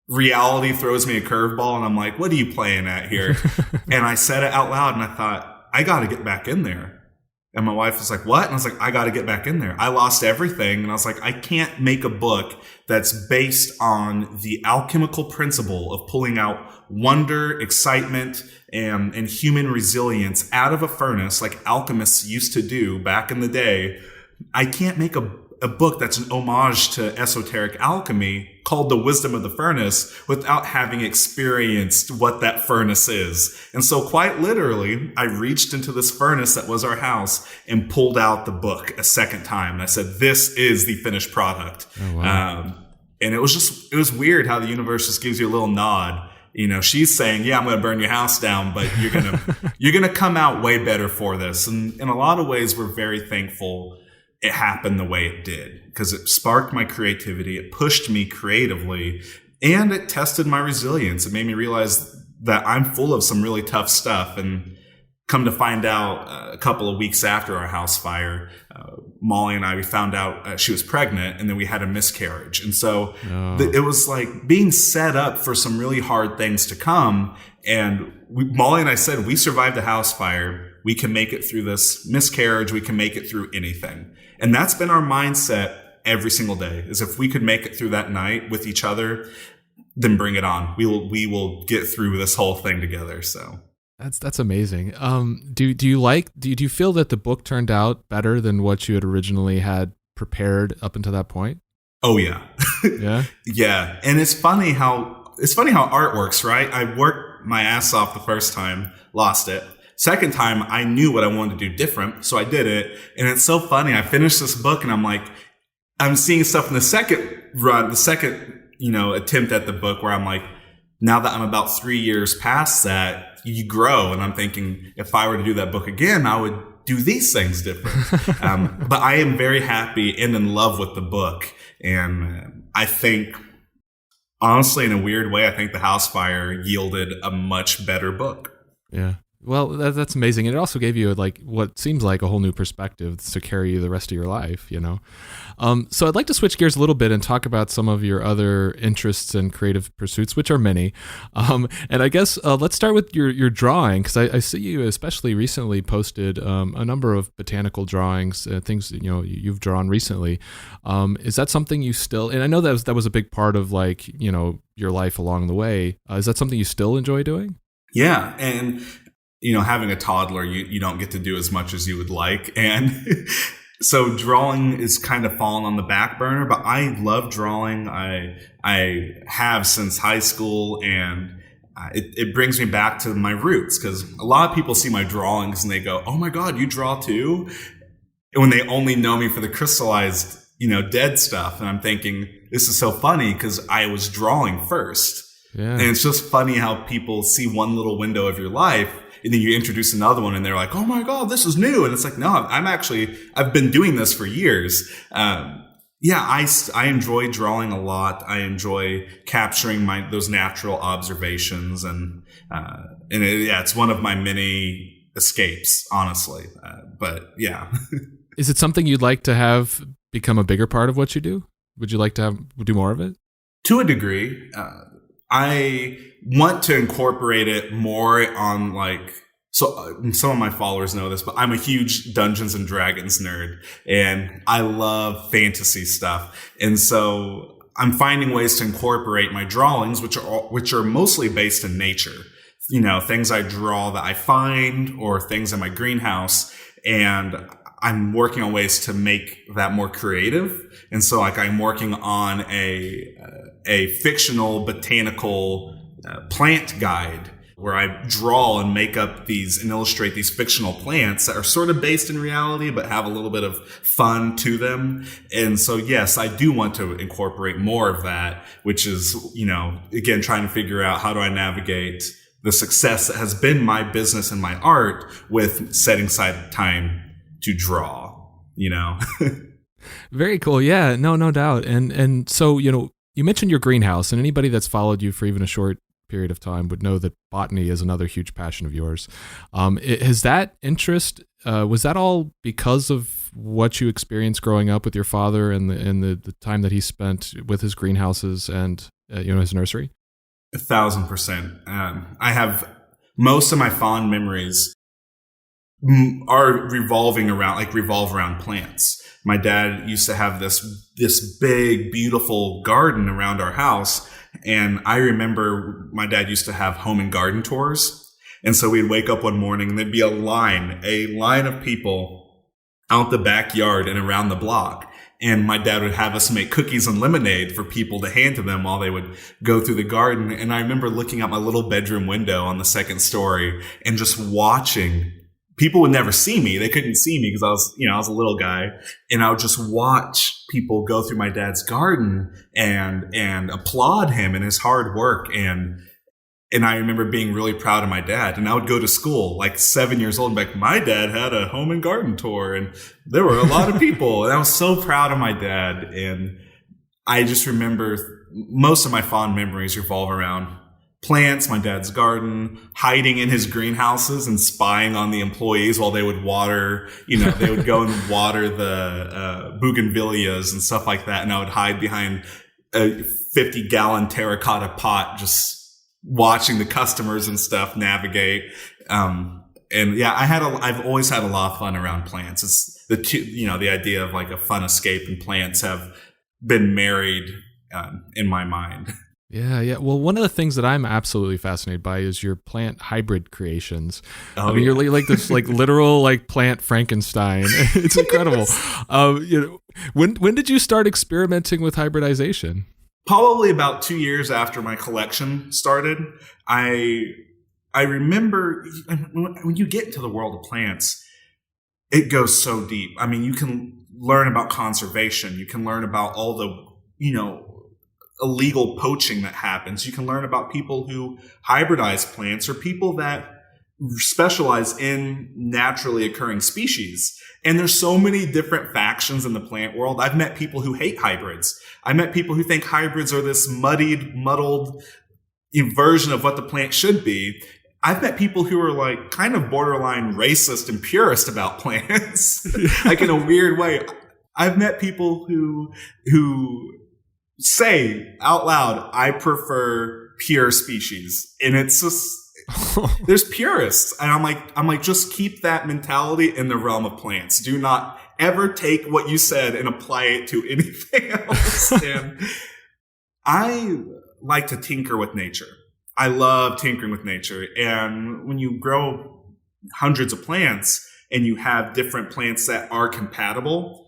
reality throws me a curveball and I'm like, what are you playing at here? And I said it out loud and I thought, I got to get back in there. And my wife was like, what? And I was like, I got to get back in there. I lost everything. And I was like, I can't make a book that's based on the alchemical principle of pulling out wonder, excitement, and human resilience out of a furnace like alchemists used to do back in the day. I can't make a book that's an homage to esoteric alchemy called The Wisdom of the Furnace without having experienced what that furnace is. And so quite literally, I reached into this furnace that was our house and pulled out the book a second time. And I said, this is the finished product. Oh, wow. And it was weird how the universe just gives you a little nod. You know, she's saying, yeah, I'm going to burn your house down, but you're going to come out way better for this. And in a lot of ways, we're very thankful it happened the way it did, because it sparked my creativity. It pushed me creatively, and it tested my resilience. It made me realize that I'm full of some really tough stuff. And come to find out, a couple of weeks after our house fire, Molly and I, we found out she was pregnant, and then we had a miscarriage. And so it was like being set up for some really hard things to come. And Molly and I said, we survived a house fire. We can make it through this miscarriage. We can make it through anything. And that's been our mindset every single day, is if we could make it through that night with each other, then bring it on. We will get through this whole thing together. So that's amazing. Do you feel that the book turned out better than what you had originally had prepared up until that point? Oh yeah. Yeah. Yeah. And it's funny how art works, right? I worked my ass off the first time, lost it. Second time, I knew what I wanted to do different, so I did it. And it's so funny. I finished this book, and I'm like, I'm seeing stuff in the second run, the second, attempt at the book, where I'm like, now that I'm about 3 years past that, you grow. And I'm thinking, if I were to do that book again, I would do these things different. But I am very happy and in love with the book. And I think, honestly, in a weird way, I think the house fire yielded a much better book. Yeah. Well, that's amazing. And it also gave you like what seems like a whole new perspective to carry you the rest of your life, So I'd like to switch gears a little bit and talk about some of your other interests and creative pursuits, which are many. And I guess let's start with your drawing, because I see you especially recently posted a number of botanical drawings, things you've drawn recently. Is that something you still? And I know that was a big part of your life along the way. Is that something you still enjoy doing? Yeah, and having a toddler, you don't get to do as much as you would like. And so drawing is kind of fallen on the back burner, but I love drawing. I have since high school, and it brings me back to my roots, because a lot of people see my drawings and they go, oh my God, you draw too? When they only know me for the crystallized, dead stuff. And I'm thinking, this is so funny because I was drawing first. Yeah. And it's just funny how people see one little window of your life, and then you introduce another one and they're like, oh my God, this is new. And it's like, no, I've been doing this for years. I enjoy drawing a lot. I enjoy capturing those natural observations. And it's one of my many escapes, honestly. But yeah. Is it something you'd like to have become a bigger part of what you do? Would you like to do more of it? To a degree. I want to incorporate it more on so some of my followers know this, but I'm a huge Dungeons and Dragons nerd, and I love fantasy stuff. And so I'm finding ways to incorporate my drawings, which are mostly based in nature. Things I draw that I find, or things in my greenhouse, and I'm working on ways to make that more creative. And so I'm working on a fictional botanical plant guide, where I draw and make up and illustrate these fictional plants that are sort of based in reality, but have a little bit of fun to them. And so, yes, I do want to incorporate more of that, which is, again, trying to figure out how do I navigate the success that has been my business and my art with setting aside time to draw, Very cool. Yeah, no doubt. And so, you mentioned your greenhouse, and anybody that's followed you for even a short period of time would know that botany is another huge passion of yours. Has that interest, was that all because of what you experienced growing up with your father and the time that he spent with his greenhouses and his nursery? 1,000%. I have most of my fond memories revolve around plants. My dad used to have this big, beautiful garden around our house. And I remember my dad used to have home and garden tours. And so we'd wake up one morning and there'd be a line of people out the backyard and around the block. And my dad would have us make cookies and lemonade for people to hand to them while they would go through the garden. And I remember looking out my little bedroom window on the second story and just watching. People would never see me. They couldn't see me because I was a little guy. And I would just watch people go through my dad's garden and applaud him and his hard work. And I remember being really proud of my dad. And I would go to school like 7 years old and be like, my dad had a home and garden tour and there were a lot of people. And I was so proud of my dad. And I just remember most of my fond memories revolve around plants, my dad's garden, hiding in his greenhouses and spying on the employees while they would water, they would go and water the bougainvilleas and stuff like that. And I would hide behind a 50-gallon terracotta pot, just watching the customers and stuff navigate. And yeah, I've always had a lot of fun around plants. It's the idea of like a fun escape, and plants have been married in my mind. Yeah. Well, one of the things that I'm absolutely fascinated by is your plant hybrid creations. Oh, you're like this like literal like plant Frankenstein. It's incredible. When did you start experimenting with hybridization? Probably about 2 years after my collection started. I remember when you get into the world of plants, it goes so deep. I mean, you can learn about conservation. You can learn about all the, illegal poaching that happens. You can learn about people who hybridize plants or people that specialize in naturally occurring species. And there's so many different factions in the plant world. I've met people who hate hybrids. I met people who think hybrids are this muddled version of what the plant should be. I've met people who are like kind of borderline racist and purist about plants, like in a weird way. I've met people who say out loud, I prefer pure species. And it's just, there's purists. And I'm like, just keep that mentality in the realm of plants. Do not ever take what you said and apply it to anything else. And I like to tinker with nature. I love tinkering with nature. And when you grow hundreds of plants and you have different plants that are compatible,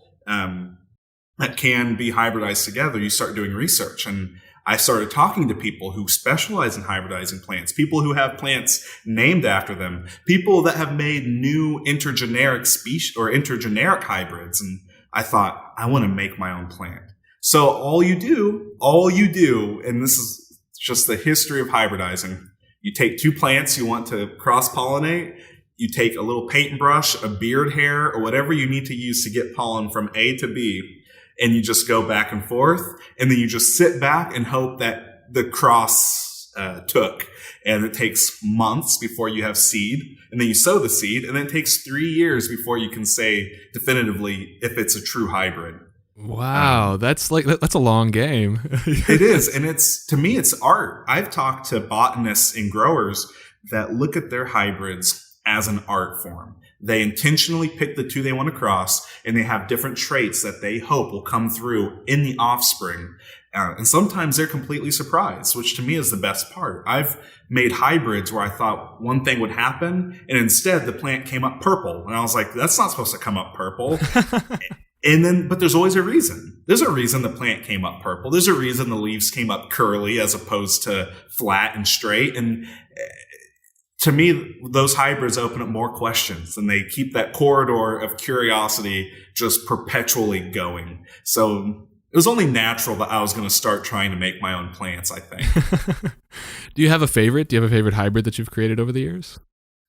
that can be hybridized together, you start doing research. And I started talking to people who specialize in hybridizing plants, people who have plants named after them, people that have made new intergeneric species or intergeneric hybrids. And I thought, I want to make my own plant. So all you do, and this is just the history of hybridizing. You take two plants you want to cross-pollinate. You take a little paintbrush, a beard hair, or whatever you need to use to get pollen from A to B. And you just go back and forth, and then you just sit back and hope that the cross took. And it takes months before you have seed, and then you sow the seed, and then it takes 3 years before you can say definitively if it's a true hybrid. Wow, that's a long game. It is, and to me it's art. I've talked to botanists and growers that look at their hybrids as an art form. They intentionally pick the two they want to cross, and they have different traits that they hope will come through in the offspring. And sometimes they're completely surprised, which to me is the best part. I've made hybrids where I thought one thing would happen, and instead the plant came up purple. And I was like, that's not supposed to come up purple. But there's always a reason. There's a reason the plant came up purple. There's a reason the leaves came up curly as opposed to flat and straight. And to me, those hybrids open up more questions, and they keep that corridor of curiosity just perpetually going. So it was only natural that I was going to start trying to make my own plants, I think. Do you have a favorite? Do you have a favorite hybrid that you've created over the years?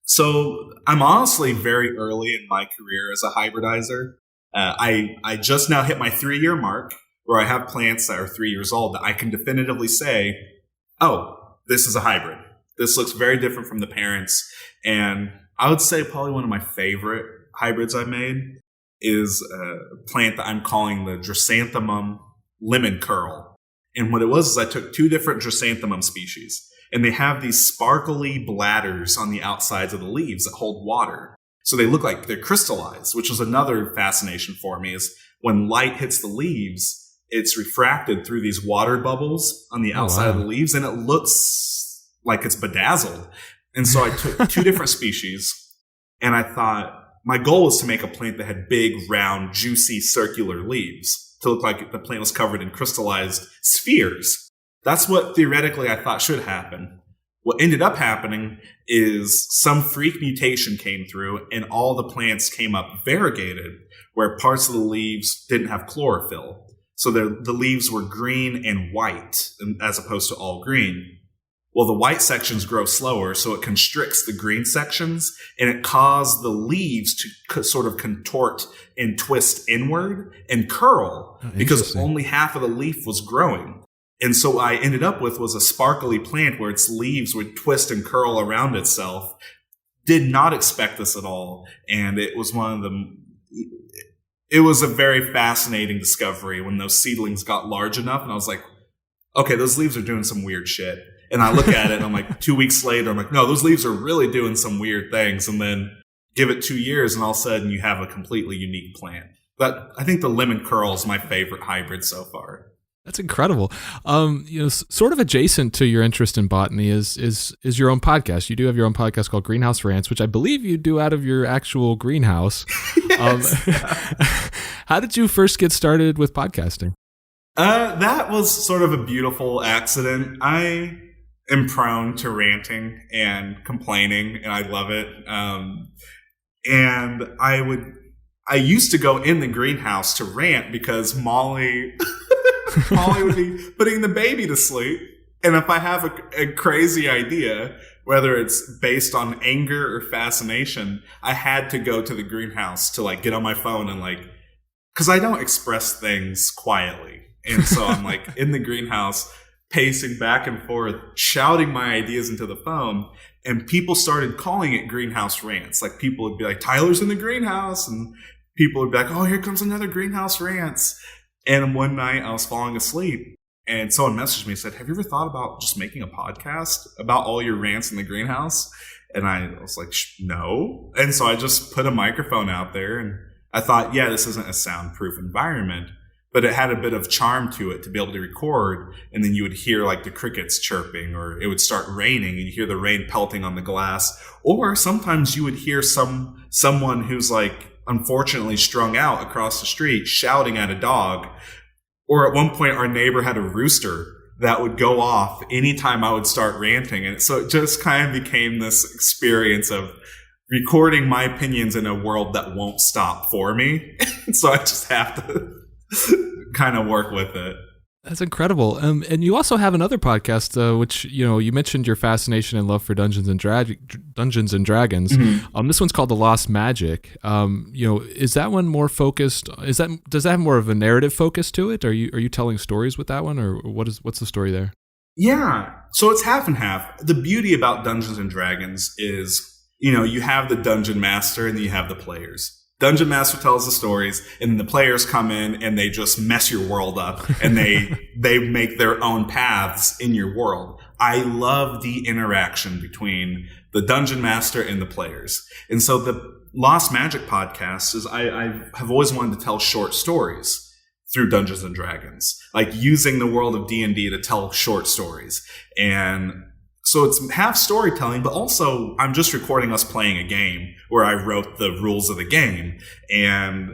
So I'm honestly very early in my career as a hybridizer. I just now hit my 3-year mark where I have plants that are 3 years old that I can definitively say, oh, this is a hybrid. This looks very different from the parents. And I would say probably one of my favorite hybrids I made is a plant that I'm calling the Chrysanthemum lemon curl. And what it was is I took 2 different Chrysanthemum species, and they have these sparkly bladders on the outsides of the leaves that hold water. So they look like they're crystallized, which was another fascination for me, is when light hits the leaves, it's refracted through these water bubbles on the outside of the leaves, and it looks like it's bedazzled. And so I took 2 different species, and I thought my goal was to make a plant that had big, round, juicy, circular leaves to look like the plant was covered in crystallized spheres. That's what theoretically I thought should happen. What ended up happening is some freak mutation came through, and all the plants came up variegated, where parts of the leaves didn't have chlorophyll. So the leaves were green and white as opposed to all green. Well, the white sections grow slower, so it constricts the green sections, and it caused the leaves to sort of contort and twist inward and curl because only half of the leaf was growing. And so what I ended up with was a sparkly plant where its leaves would twist and curl around itself. Did not expect this at all. And it was it was a very fascinating discovery when those seedlings got large enough. And I was like, okay, those leaves are doing some weird shit. And I look at it and I'm like, 2 weeks later, I'm like, no, those leaves are really doing some weird things. And then give it 2 years and all of a sudden you have a completely unique plant. But I think the lemon curl is my favorite hybrid so far. That's incredible. Sort of adjacent to your interest in botany is your own podcast. You do have your own podcast called Greenhouse Rants, which I believe you do out of your actual greenhouse. Yes. How did you first get started with podcasting? That was sort of a beautiful accident. I am prone to ranting and complaining, and I love it. And I used to go in the greenhouse to rant because Molly would be putting the baby to sleep. And if I have a crazy idea, whether it's based on anger or fascination, I had to go to the greenhouse to like get on my phone and like, cause I don't express things quietly. And so I'm like in the greenhouse pacing back and forth, shouting my ideas into the phone. And people started calling it greenhouse rants. Like people would be like, Tyler's in the greenhouse. And people would be like, oh, here comes another greenhouse rants. And one night I was falling asleep and someone messaged me and said, have you ever thought about just making a podcast about all your rants in the greenhouse? And I was like, no. And so I just put a microphone out there and I thought, yeah, this isn't a soundproof environment, but it had a bit of charm to it to be able to record. And then you would hear like the crickets chirping, or it would start raining and you hear the rain pelting on the glass. Or sometimes you would hear someone who's like, unfortunately strung out across the street shouting at a dog. Or at one point our neighbor had a rooster that would go off anytime I would start ranting. And so it just kind of became this experience of recording my opinions in a world that won't stop for me. So I just have to kind of work with it. That's incredible. And you also have another podcast, which, you mentioned your fascination and love for Dungeons and Dragons. Mm-hmm. This one's called The Lost Magic. Is that one more focused? Does that have more of a narrative focus to it? Are you telling stories with that one, or what's the story there? Yeah. So it's half and half. The beauty about Dungeons and Dragons is, you have the dungeon master and then you have the players. Dungeon Master tells the stories, and the players come in and they just mess your world up, and they make their own paths in your world. I love the interaction between the Dungeon Master and the players. And so the Lost Magic podcast is I have always wanted to tell short stories through Dungeons and Dragons, like using the world of D&D to tell short stories. And so it's half storytelling, but also I'm just recording us playing a game where I wrote the rules of the game. And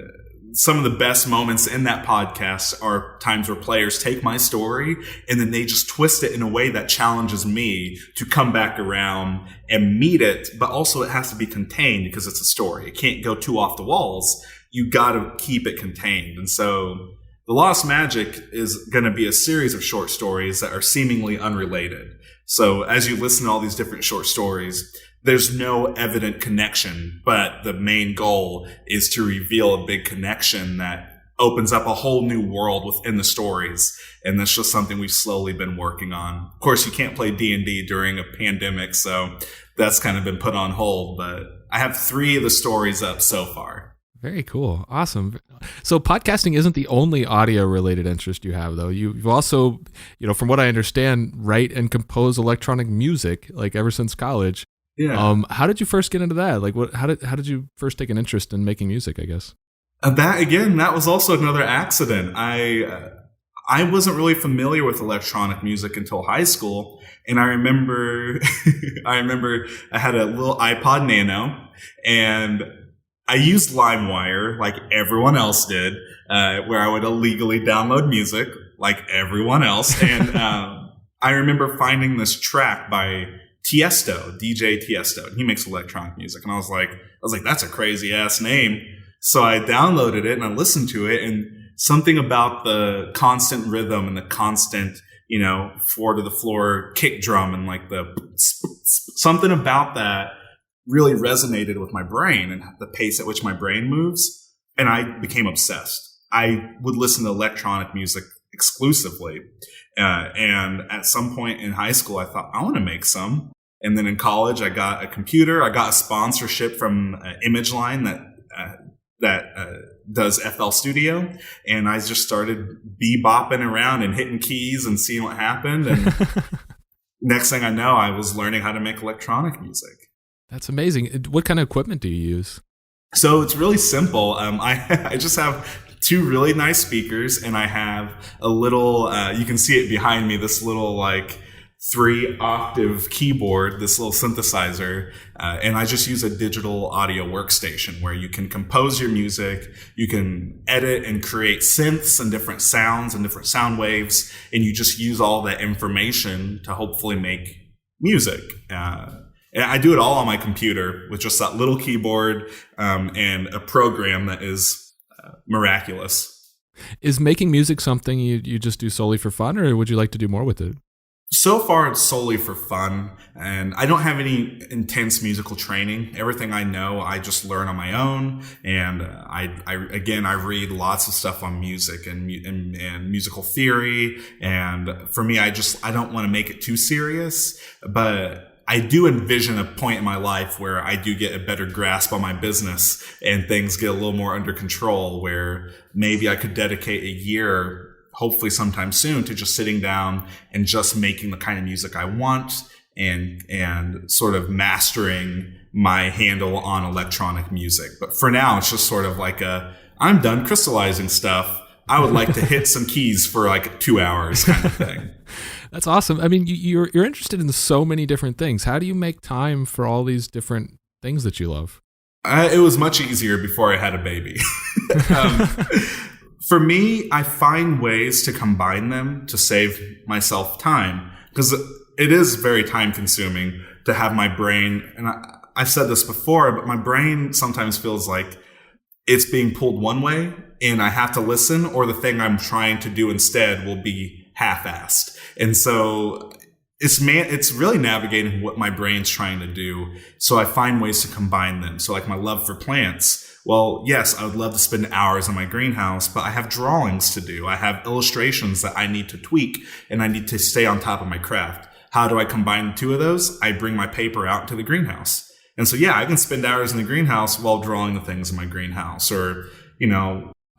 some of the best moments in that podcast are times where players take my story and then they just twist it in a way that challenges me to come back around and meet it. But also it has to be contained because it's a story. It can't go too off the walls. You got to keep it contained. And so The Lost Magic is going to be a series of short stories that are seemingly unrelated. So as you listen to all these different short stories, there's no evident connection, but the main goal is to reveal a big connection that opens up a whole new world within the stories. And that's just something we've slowly been working on. Of course, you can't play D&D during a pandemic, so that's kind of been put on hold. But I have 3 of the stories up so far. Very cool. Awesome. So podcasting isn't the only audio related interest you have, though. You've also, from what I understand, write and compose electronic music, like ever since college. Yeah. How did you first get into that? Like, how did you first take an interest in making music, I guess? That was also another accident. I wasn't really familiar with electronic music until high school. And I remember, I had a little iPod Nano, and I used LimeWire like everyone else did, where I would illegally download music like everyone else. And I remember finding this track by Tiesto, DJ Tiesto. He makes electronic music. And I was like, that's a crazy ass name. So I downloaded it and I listened to it, and something about the constant rhythm and the constant, 4 to the floor kick drum and like something about that really resonated with my brain and the pace at which my brain moves. And I became obsessed. I would listen to electronic music exclusively. And at some point in high school, I thought, I want to make some. And then in college, I got a computer. I got a sponsorship from Image Line that does FL Studio. And I just started bebopping around and hitting keys and seeing what happened. And next thing I know, I was learning how to make electronic music. That's amazing. What kind of equipment do you use? So it's really simple. I just have 2 really nice speakers, and I have a little, you can see it behind me, this little 3-octave keyboard, this little synthesizer, and I just use a digital audio workstation where you can compose your music, you can edit and create synths and different sounds and different sound waves, and you just use all that information to hopefully make music. And I do it all on my computer with just that little keyboard and a program that is miraculous. Is making music something you just do solely for fun, or would you like to do more with it? So far, it's solely for fun, and I don't have any intense musical training. Everything I know, I just learn on my own, and I read lots of stuff on music and musical theory, and for me, I don't want to make it too serious, but I do envision a point in my life where I do get a better grasp on my business and things get a little more under control, where maybe I could dedicate a year, hopefully sometime soon, to just sitting down and just making the kind of music I want and sort of mastering my handle on electronic music. But for now, it's just sort of like I'm done crystallizing stuff. I would like to hit some keys for 2 hours kind of thing. That's awesome. I mean, you're interested in so many different things. How do you make time for all these different things that you love? It was much easier before I had a baby. For me, I find ways to combine them to save myself time, because it is very time consuming to have my brain. And I've said this before, but my brain sometimes feels like it's being pulled one way and I have to listen, or the thing I'm trying to do instead will be half-assed. And so it's really navigating what my brain's trying to do. So I find ways to combine them. So my love for plants. Well, yes, I would love to spend hours in my greenhouse, but I have drawings to do. I have illustrations that I need to tweak, and I need to stay on top of my craft. How do I combine the 2 of those? I bring my paper out to the greenhouse. And so, I can spend hours in the greenhouse while drawing the things in my greenhouse. Or,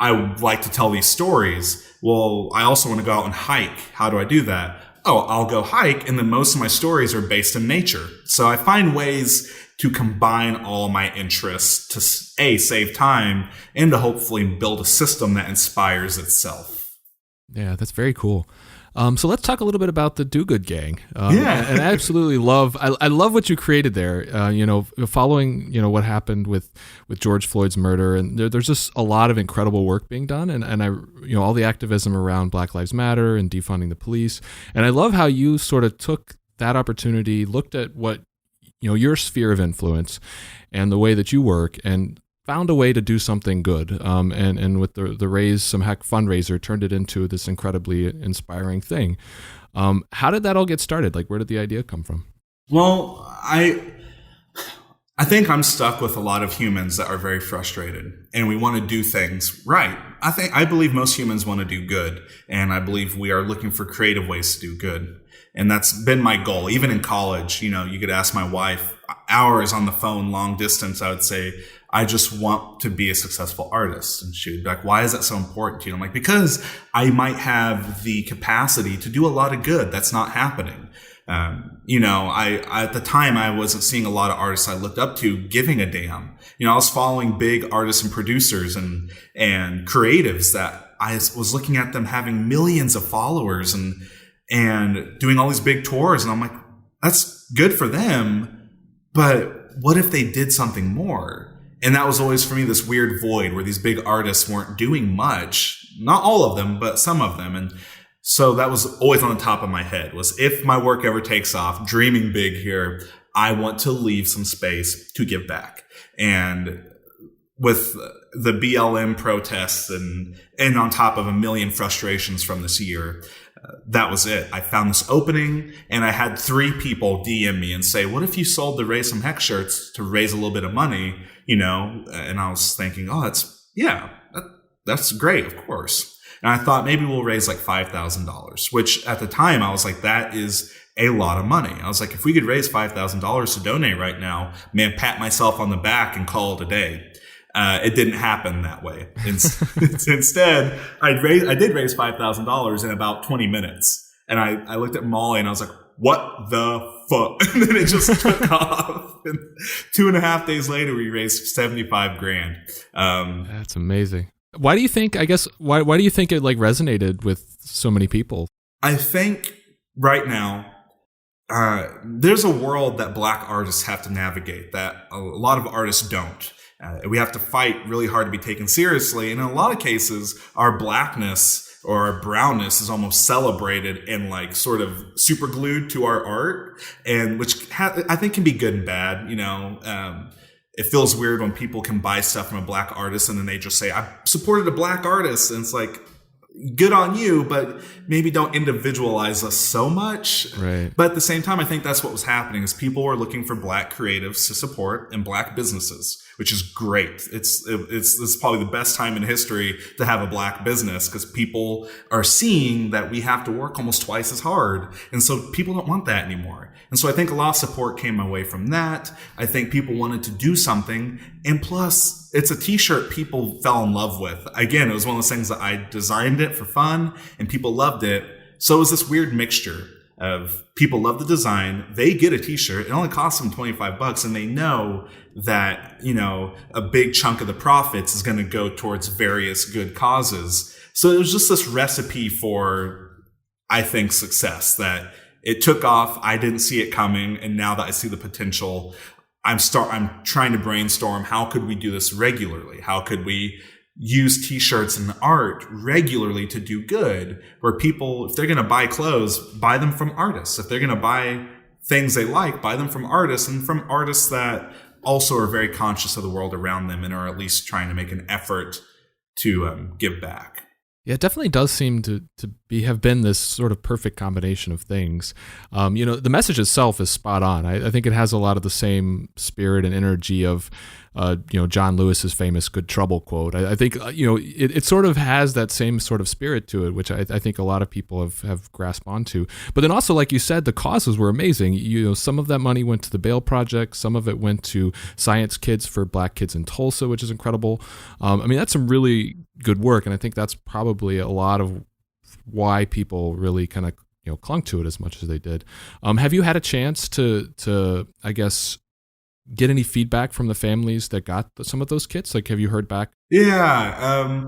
I would like to tell these stories. Well, I also want to go out and hike. How do I do that? Oh, I'll go hike, and then most of my stories are based in nature. So I find ways to combine all my interests to save time and to hopefully build a system that inspires itself. Yeah, that's very cool. So let's talk a little bit about the Do Good Gang. And I absolutely love, I love what you created there. Following what happened with George Floyd's murder, and there's just a lot of incredible work being done, and I all the activism around Black Lives Matter and defunding the police, and I love how you sort of took that opportunity, looked at what your sphere of influence and the way that you work, and found a way to do something good, and with the Raise Some Heck fundraiser, turned it into this incredibly inspiring thing. How did that all get started? Where did the idea come from? Well, I I think I'm stuck with a lot of humans that are very frustrated and we want to do things right. I believe most humans want to do good, and I believe we are looking for creative ways to do good. And that's been my goal. Even in college, you could ask my wife, hours on the phone, long distance, I would say, I just want to be a successful artist. And she would be like, why is that so important to you? I'm like, because I might have the capacity to do a lot of good that's not happening. I at the time I wasn't seeing a lot of artists I looked up to giving a damn. I was following big artists and producers and creatives that I was looking at them having millions of followers and doing all these big tours. And I'm like, that's good for them. But what if they did something more? And that was always for me this weird void where these big artists weren't doing much. Not all of them, but some of them. And so that was always on the top of my head, was if my work ever takes off, dreaming big here, I want to leave some space to give back. And with the BLM protests and on top of a million frustrations from this year, that was it. I found this opening, and I had 3 people DM me and say, what if you sold the Raise Some Heck shirts to raise a little bit of money, And I was thinking, that's great, of course. And I thought maybe we'll raise like $5,000, which at the time I was like, that is a lot of money. I was like, if we could raise $5,000 to donate right now, man, pat myself on the back and call it a day. It didn't happen that way. Instead, I did raise $5,000 in about 20 minutes. And I looked at Molly and I was like, what the fuck? And then it just took off. And 2.5 days later, we raised $75,000. That's amazing. Why do you think, why do you think it resonated with so many people? I think right now, there's a world that Black artists have to navigate that a lot of artists don't. We have to fight really hard to be taken seriously. And in a lot of cases, our Blackness or our brownness is almost celebrated and sort of super glued to our art, and which I think can be good and bad. It feels weird when people can buy stuff from a Black artist and then they just say, I supported a Black artist. And it's like, good on you, but maybe don't individualize us so much. Right. But at the same time, I think that's what was happening is people were looking for Black creatives to support and Black businesses, which is great. This is probably the best time in history to have a Black business because people are seeing that we have to work almost twice as hard. And so people don't want that anymore. And so I think a lot of support came away from that. I think people wanted to do something. And plus, it's a t-shirt people fell in love with. Again, it was one of those things that I designed it for fun and people loved it. So it was this weird mixture of people love the design. They get a t-shirt. It only costs them $25 and they know that, a big chunk of the profits is going to go towards various good causes. So it was just this recipe for, I think, success that it took off. I didn't see it coming. And now that I see the potential, I'm trying to brainstorm, how could we do this regularly? How could we use t-shirts and art regularly to do good, where people, if they're going to buy clothes, buy them from artists. If they're going to buy things they like, buy them from artists, and from artists that also are very conscious of the world around them and are at least trying to make an effort to give back. Yeah, it definitely does seem to have been this sort of perfect combination of things. The message itself is spot on. I think it has a lot of the same spirit and energy of, John Lewis's famous "Good Trouble" quote. I think, it sort of has that same sort of spirit to it, which I think a lot of people have grasped onto. But then also, like you said, the causes were amazing. Some of that money went to the Bail Project. Some of it went to Science Kids for Black Kids in Tulsa, which is incredible. That's some really good work. And I think that's probably a lot of why people really kind of, clung to it as much as they did. Have you had a chance to I guess, get any feedback from the families that got some of those kits? Have you heard back? Yeah,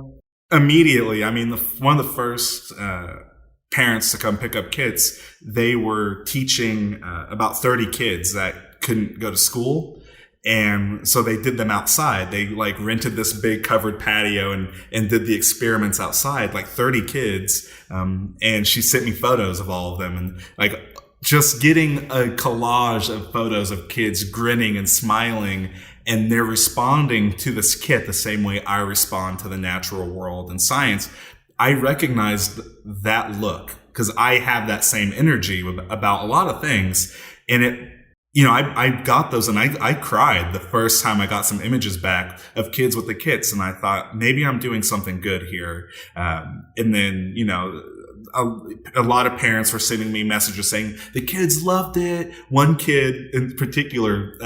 immediately. One of the first parents to come pick up kits, they were teaching about 30 kids that couldn't go to school. And so they did them outside. They rented this big covered patio and did the experiments outside, 30 kids. And she sent me photos of all of them, and just getting a collage of photos of kids grinning and smiling, and they're responding to this kit the same way I respond to the natural world and science. I recognized that look because I have that same energy about a lot of things. And I got those and I cried the first time I got some images back of kids with the kits. And I thought, maybe I'm doing something good here. And then, a lot of parents were sending me messages saying the kids loved it. One kid in particular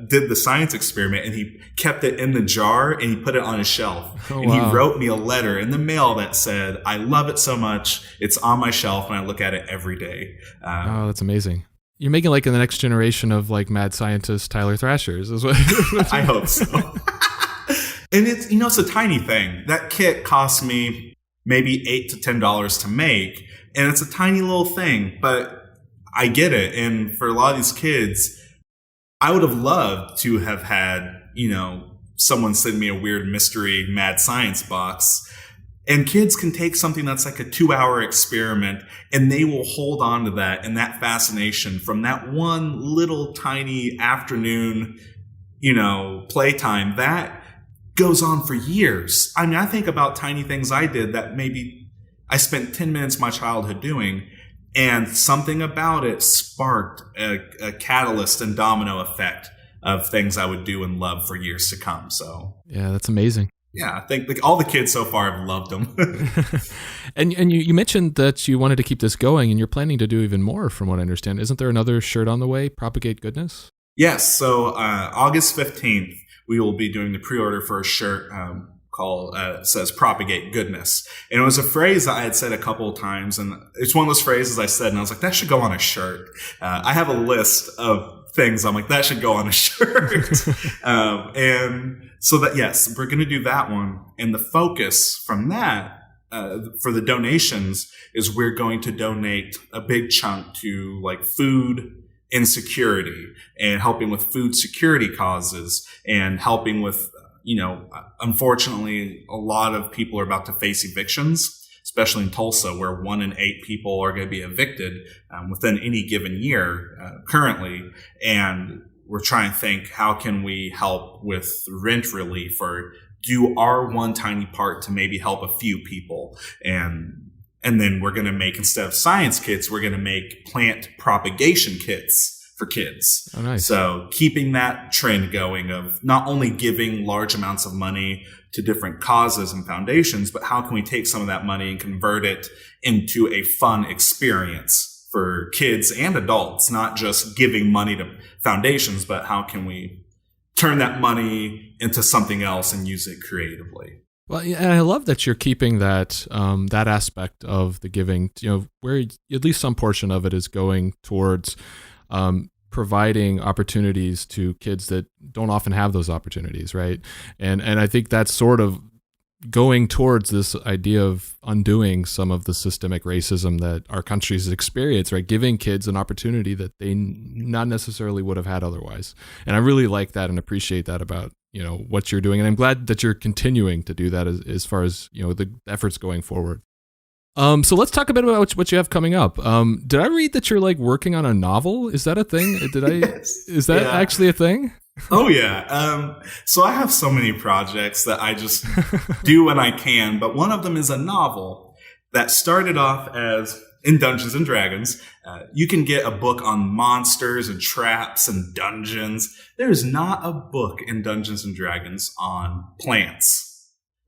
did the science experiment and he kept it in the jar and he put it on his shelf. Oh, and wow. He wrote me a letter in the mail that said, I love it so much. It's on my shelf and I look at it every day. Oh, that's amazing. You're making like the next generation of like mad scientist Tyler Thrashers is what I hope so. And it's a tiny thing. That kit cost me maybe $8 to $10 to make, and it's a tiny little thing, but I get it. And for a lot of these kids, I would have loved to have had, someone send me a weird mystery mad science box. And kids can take something that's like a 2-hour experiment and they will hold on to that and that fascination from that one little tiny afternoon, playtime that goes on for years. I mean, I think about tiny things I did that maybe I spent 10 minutes of my childhood doing, and something about it sparked a catalyst and domino effect of things I would do and love for years to come. So yeah, that's amazing. Yeah, I think all the kids so far have loved them. And you mentioned that you wanted to keep this going, and you're planning to do even more, from what I understand. Isn't there another shirt on the way, Propagate Goodness? Yes, so August 15th, we will be doing the pre-order for a shirt called, says Propagate Goodness. And it was a phrase that I had said a couple of times, and it's one of those phrases I said, and I was like, that should go on a shirt. I have a list of things I'm like, that should go on a shirt. And so that, yes, we're going to do that one. And the focus from that, for the donations, is we're going to donate a big chunk to like food insecurity and helping with food security causes and helping with, unfortunately, a lot of people are about to face evictions, especially in Tulsa, where 1 in 8 people are going to be evicted within any given year currently. And we're trying to think, how can we help with rent relief or do our one tiny part to maybe help a few people? And then we're going to make, instead of science kits, we're going to make plant propagation kits for kids. Oh, nice. So keeping that trend going of not only giving large amounts of money to different causes and foundations, but how can we take some of that money and convert it into a fun experience for kids and adults, not just giving money to foundations, but how can we turn that money into something else and use it creatively? Well, yeah, and I love that you're keeping that that aspect of the giving, where at least some portion of it is going towards providing opportunities to kids that don't often have those opportunities, right? And I think that's sort of going towards this idea of undoing some of the systemic racism that our country's experienced, right? Giving kids an opportunity that they not necessarily would have had otherwise. And I really like that and appreciate that about, what you're doing. And I'm glad that you're continuing to do that as far as, the efforts going forward. So let's talk a bit about what you have coming up. Did I read that you're like working on a novel? Is that a thing? Yes. Is that actually a thing? Oh yeah. So I have so many projects that I just do when I can, but one of them is a novel that started off as in Dungeons and Dragons. You can get a book on monsters and traps and dungeons. There's not a book in Dungeons and Dragons on plants.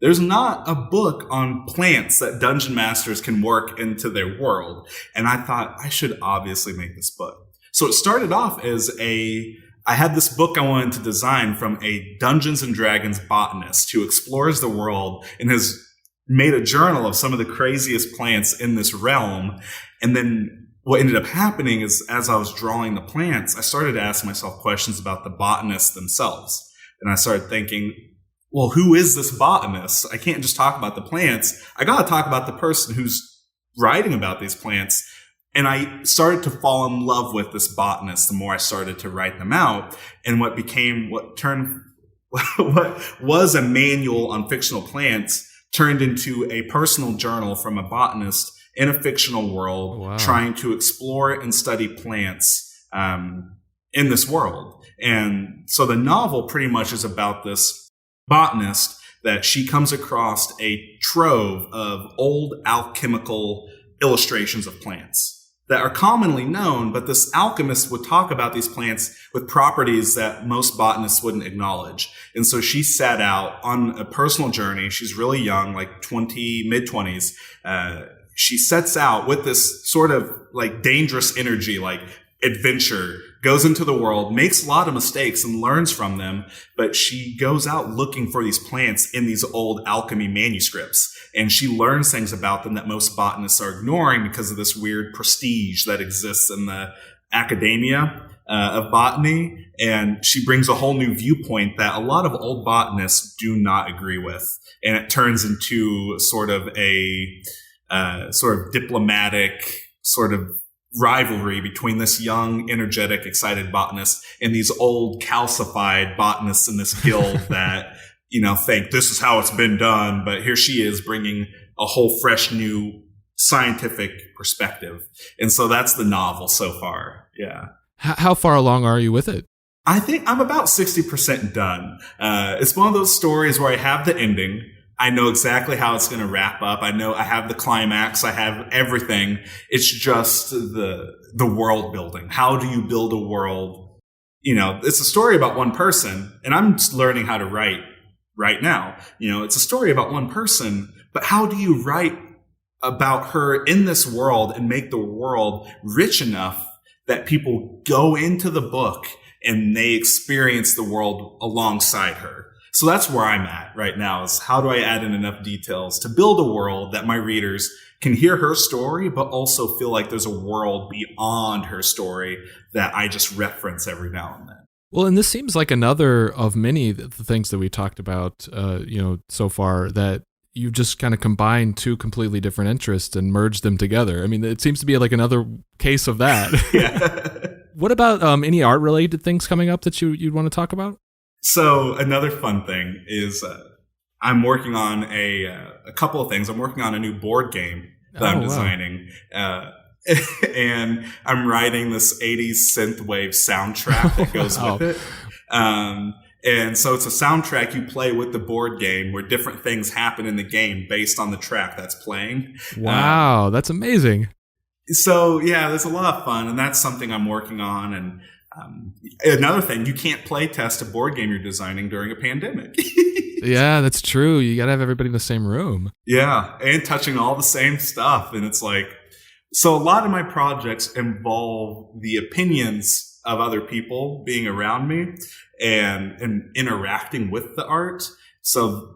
There's not a book on plants that dungeon masters can work into their world. And I thought I should obviously make this book. So it started off as I had this book I wanted to design from a Dungeons and Dragons botanist who explores the world and has made a journal of some of the craziest plants in this realm. And then what ended up happening is, as I was drawing the plants, I started to ask myself questions about the botanists themselves. And I started thinking, well, who is this botanist? I can't just talk about the plants. I got to talk about the person who's writing about these plants. And I started to fall in love with this botanist the more I started to write them out. And what was a manual on fictional plants turned into a personal journal from a botanist in a fictional world. Wow. Trying to explore and study plants in this world. And so the novel pretty much is about this botanist that she comes across a trove of old alchemical illustrations of plants that are commonly known, but this alchemist would talk about these plants with properties that most botanists wouldn't acknowledge. And so she set out on a personal journey. She's really young, like mid-20s. She sets out with this sort of like dangerous energy, like adventure, goes into the world, makes a lot of mistakes and learns from them. But she goes out looking for these plants in these old alchemy manuscripts. And she learns things about them that most botanists are ignoring because of this weird prestige that exists in the academia of botany. And she brings a whole new viewpoint that a lot of old botanists do not agree with. And it turns into sort of a diplomatic sort of rivalry between this young, energetic, excited botanist and these old calcified botanists in this guild that, think this is how it's been done. But here she is bringing a whole fresh new scientific perspective. And so that's the novel so far. Yeah. How far along are you with it? I think I'm about 60% done. It's one of those stories where I have the ending. I know exactly how it's going to wrap up. I know I have the climax. I have everything. It's just the world building. How do you build a world? It's a story about one person, and I'm just learning how to write right now. It's a story about one person, but how do you write about her in this world and make the world rich enough that people go into the book and they experience the world alongside her? So that's where I'm at right now, is how do I add in enough details to build a world that my readers can hear her story, but also feel like there's a world beyond her story that I just reference every now and then. Well, and this seems like another of many the things that we talked about, so far, that you just kind of combined two completely different interests and merged them together. I mean, it seems to be like another case of that. Yeah. What about any art-related things coming up that you'd want to talk about? So another fun thing is I'm working on a couple of things. I'm working on a new board game that I'm designing. And I'm writing this 80s synthwave soundtrack that goes with it. And so it's a soundtrack you play with the board game where different things happen in the game based on the track that's playing. Wow, that's amazing. So yeah, there's a lot of fun, and that's something I'm working on. And another thing, you can't play test a board game you're designing during a pandemic. Yeah, that's true. You got to have everybody in the same room. Yeah, and touching all the same stuff. And it's like, so a lot of my projects involve the opinions of other people being around me and interacting with the art. So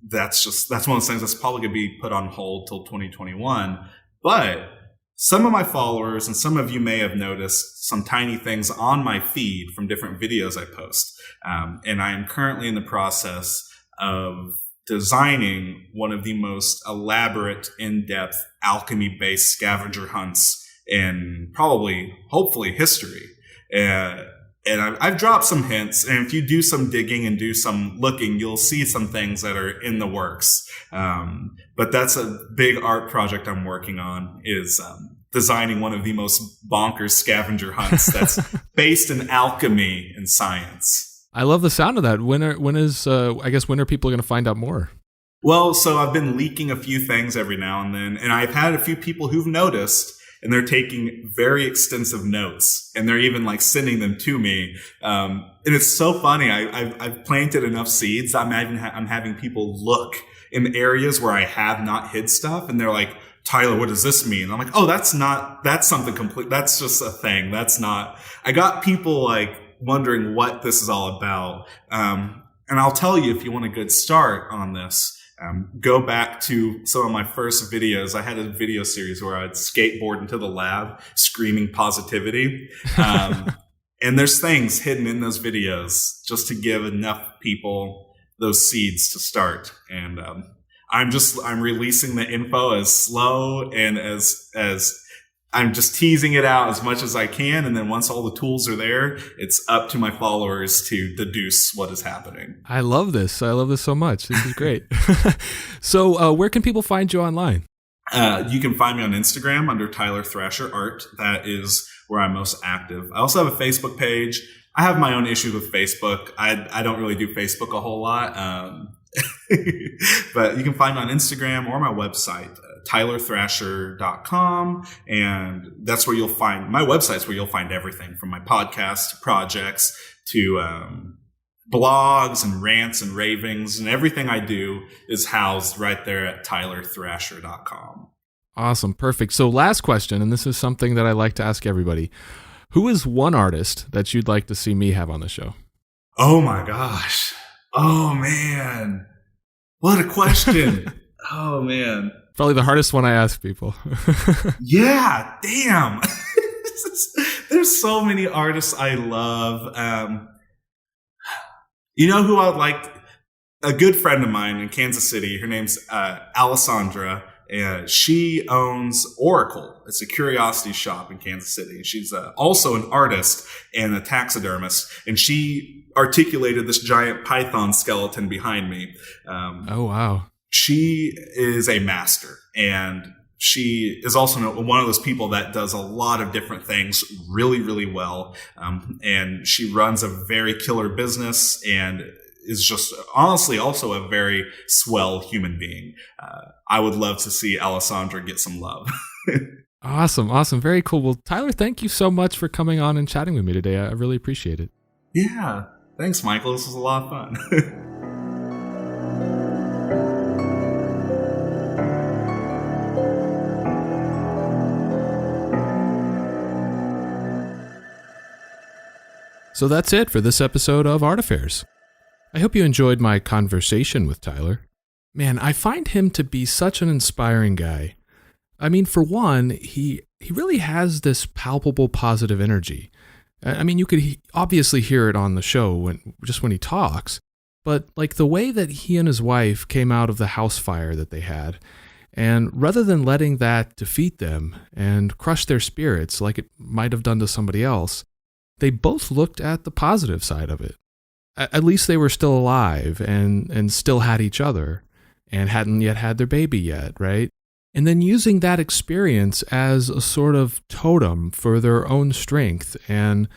that's one of those things that's probably going to be put on hold till 2021. But some of my followers and some of you may have noticed some tiny things on my feed from different videos I post. And I am currently in the process of designing one of the most elaborate, in-depth, alchemy-based scavenger hunts in hopefully history. And I've dropped some hints, and if you do some digging and do some looking, you'll see some things that are in the works. But that's a big art project I'm working on, is designing one of the most bonkers scavenger hunts that's based in alchemy and science. I love the sound of that. When are people going to find out more? Well, so I've been leaking a few things every now and then, and I've had a few people who've noticed, and they're taking very extensive notes, and they're even like sending them to me. And it's so funny. I've planted enough seeds. I'm having people look in areas where I have not hid stuff, and they're like, Tyler, what does this mean? And I'm like, oh, that's something complete. That's just a thing. I got people like wondering what this is all about. And I'll tell you, if you want a good start on this, go back to some of my first videos. I had a video series where I'd skateboard into the lab screaming positivity. And there's things hidden in those videos just to give enough people those seeds to start. And I'm releasing the info as slow and as I'm just teasing it out as much as I can. And then once all the tools are there, it's up to my followers to deduce what is happening. I love this so much. This is great. So where can people find you online? You can find me on Instagram under Tyler Thrasher Art. That is where I'm most active. I also have a Facebook page. I have my own issues with Facebook. I don't really do Facebook a whole lot. But you can find me on Instagram or my website, tylerthrasher.com, and that's where you'll find my website's where you'll find everything from my podcast projects to blogs and rants and ravings, and everything I do is housed right there at tylerthrasher.com. Awesome. Perfect. So last question, and this is something that I like to ask everybody. Who is one artist that you'd like to see me have on the show? Oh my gosh. Oh man. What a question. Oh man. Probably the hardest one I ask people. Yeah, damn. There's so many artists I love. You know who I would like? A good friend of mine in Kansas City. Her name's Alessandra. She owns Oracle. It's a curiosity shop in Kansas City. She's also an artist and a taxidermist. And she articulated this giant python skeleton behind me. Oh, wow. She is a master. And she is also one of those people that does a lot of different things really, really well. And she runs a very killer business and is just honestly also a very swell human being. I would love to see Alessandra get some love. Awesome. Awesome. Very cool. Well, Tyler, thank you so much for coming on and chatting with me today. I really appreciate it. Yeah. Thanks, Michael. This was a lot of fun. So that's it for this episode of Art Affairs. I hope you enjoyed my conversation with Tyler. Man, I find him to be such an inspiring guy. I mean, for one, he really has this palpable positive energy. I mean, you could obviously hear it on the show when he talks, but like the way that he and his wife came out of the house fire that they had, and rather than letting that defeat them and crush their spirits like it might have done to somebody else, they both looked at the positive side of it. At least they were still alive and still had each other and hadn't yet had their baby yet, right? And then using that experience as a sort of totem for their own strength and,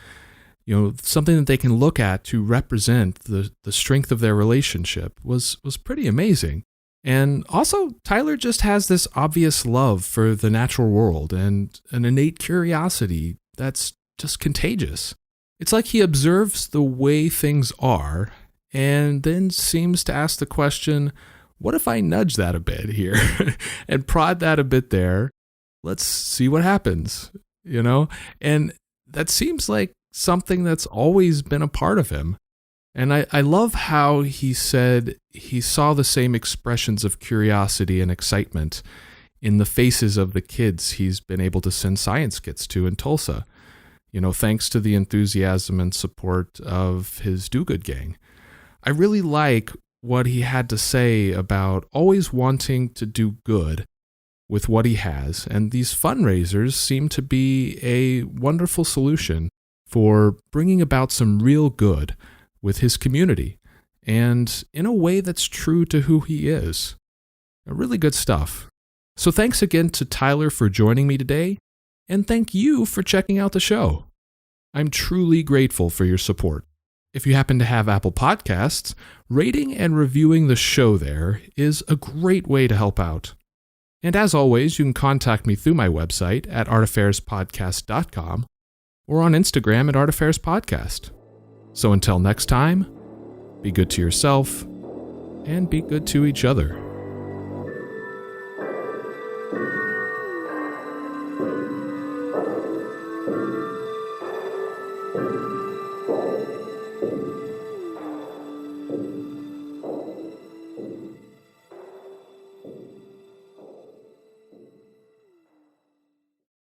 something that they can look at to represent the strength of their relationship was pretty amazing. And also, Tyler just has this obvious love for the natural world and an innate curiosity that's just contagious. It's like he observes the way things are and then seems to ask the question, what if I nudge that a bit here and prod that a bit there? Let's see what happens, And that seems like something that's always been a part of him. And I love how he said he saw the same expressions of curiosity and excitement in the faces of the kids he's been able to send science kits to in Tulsa. Thanks to the enthusiasm and support of his do-good gang. I really like what he had to say about always wanting to do good with what he has, and these fundraisers seem to be a wonderful solution for bringing about some real good with his community, and in a way that's true to who he is. Really good stuff. So thanks again to Tyler for joining me today, and thank you for checking out the show. I'm truly grateful for your support. If you happen to have Apple Podcasts, rating and reviewing the show there is a great way to help out. And as always, you can contact me through my website at artaffairespodcast.com or on Instagram at artaffairespodcast. So until next time, be good to yourself and be good to each other.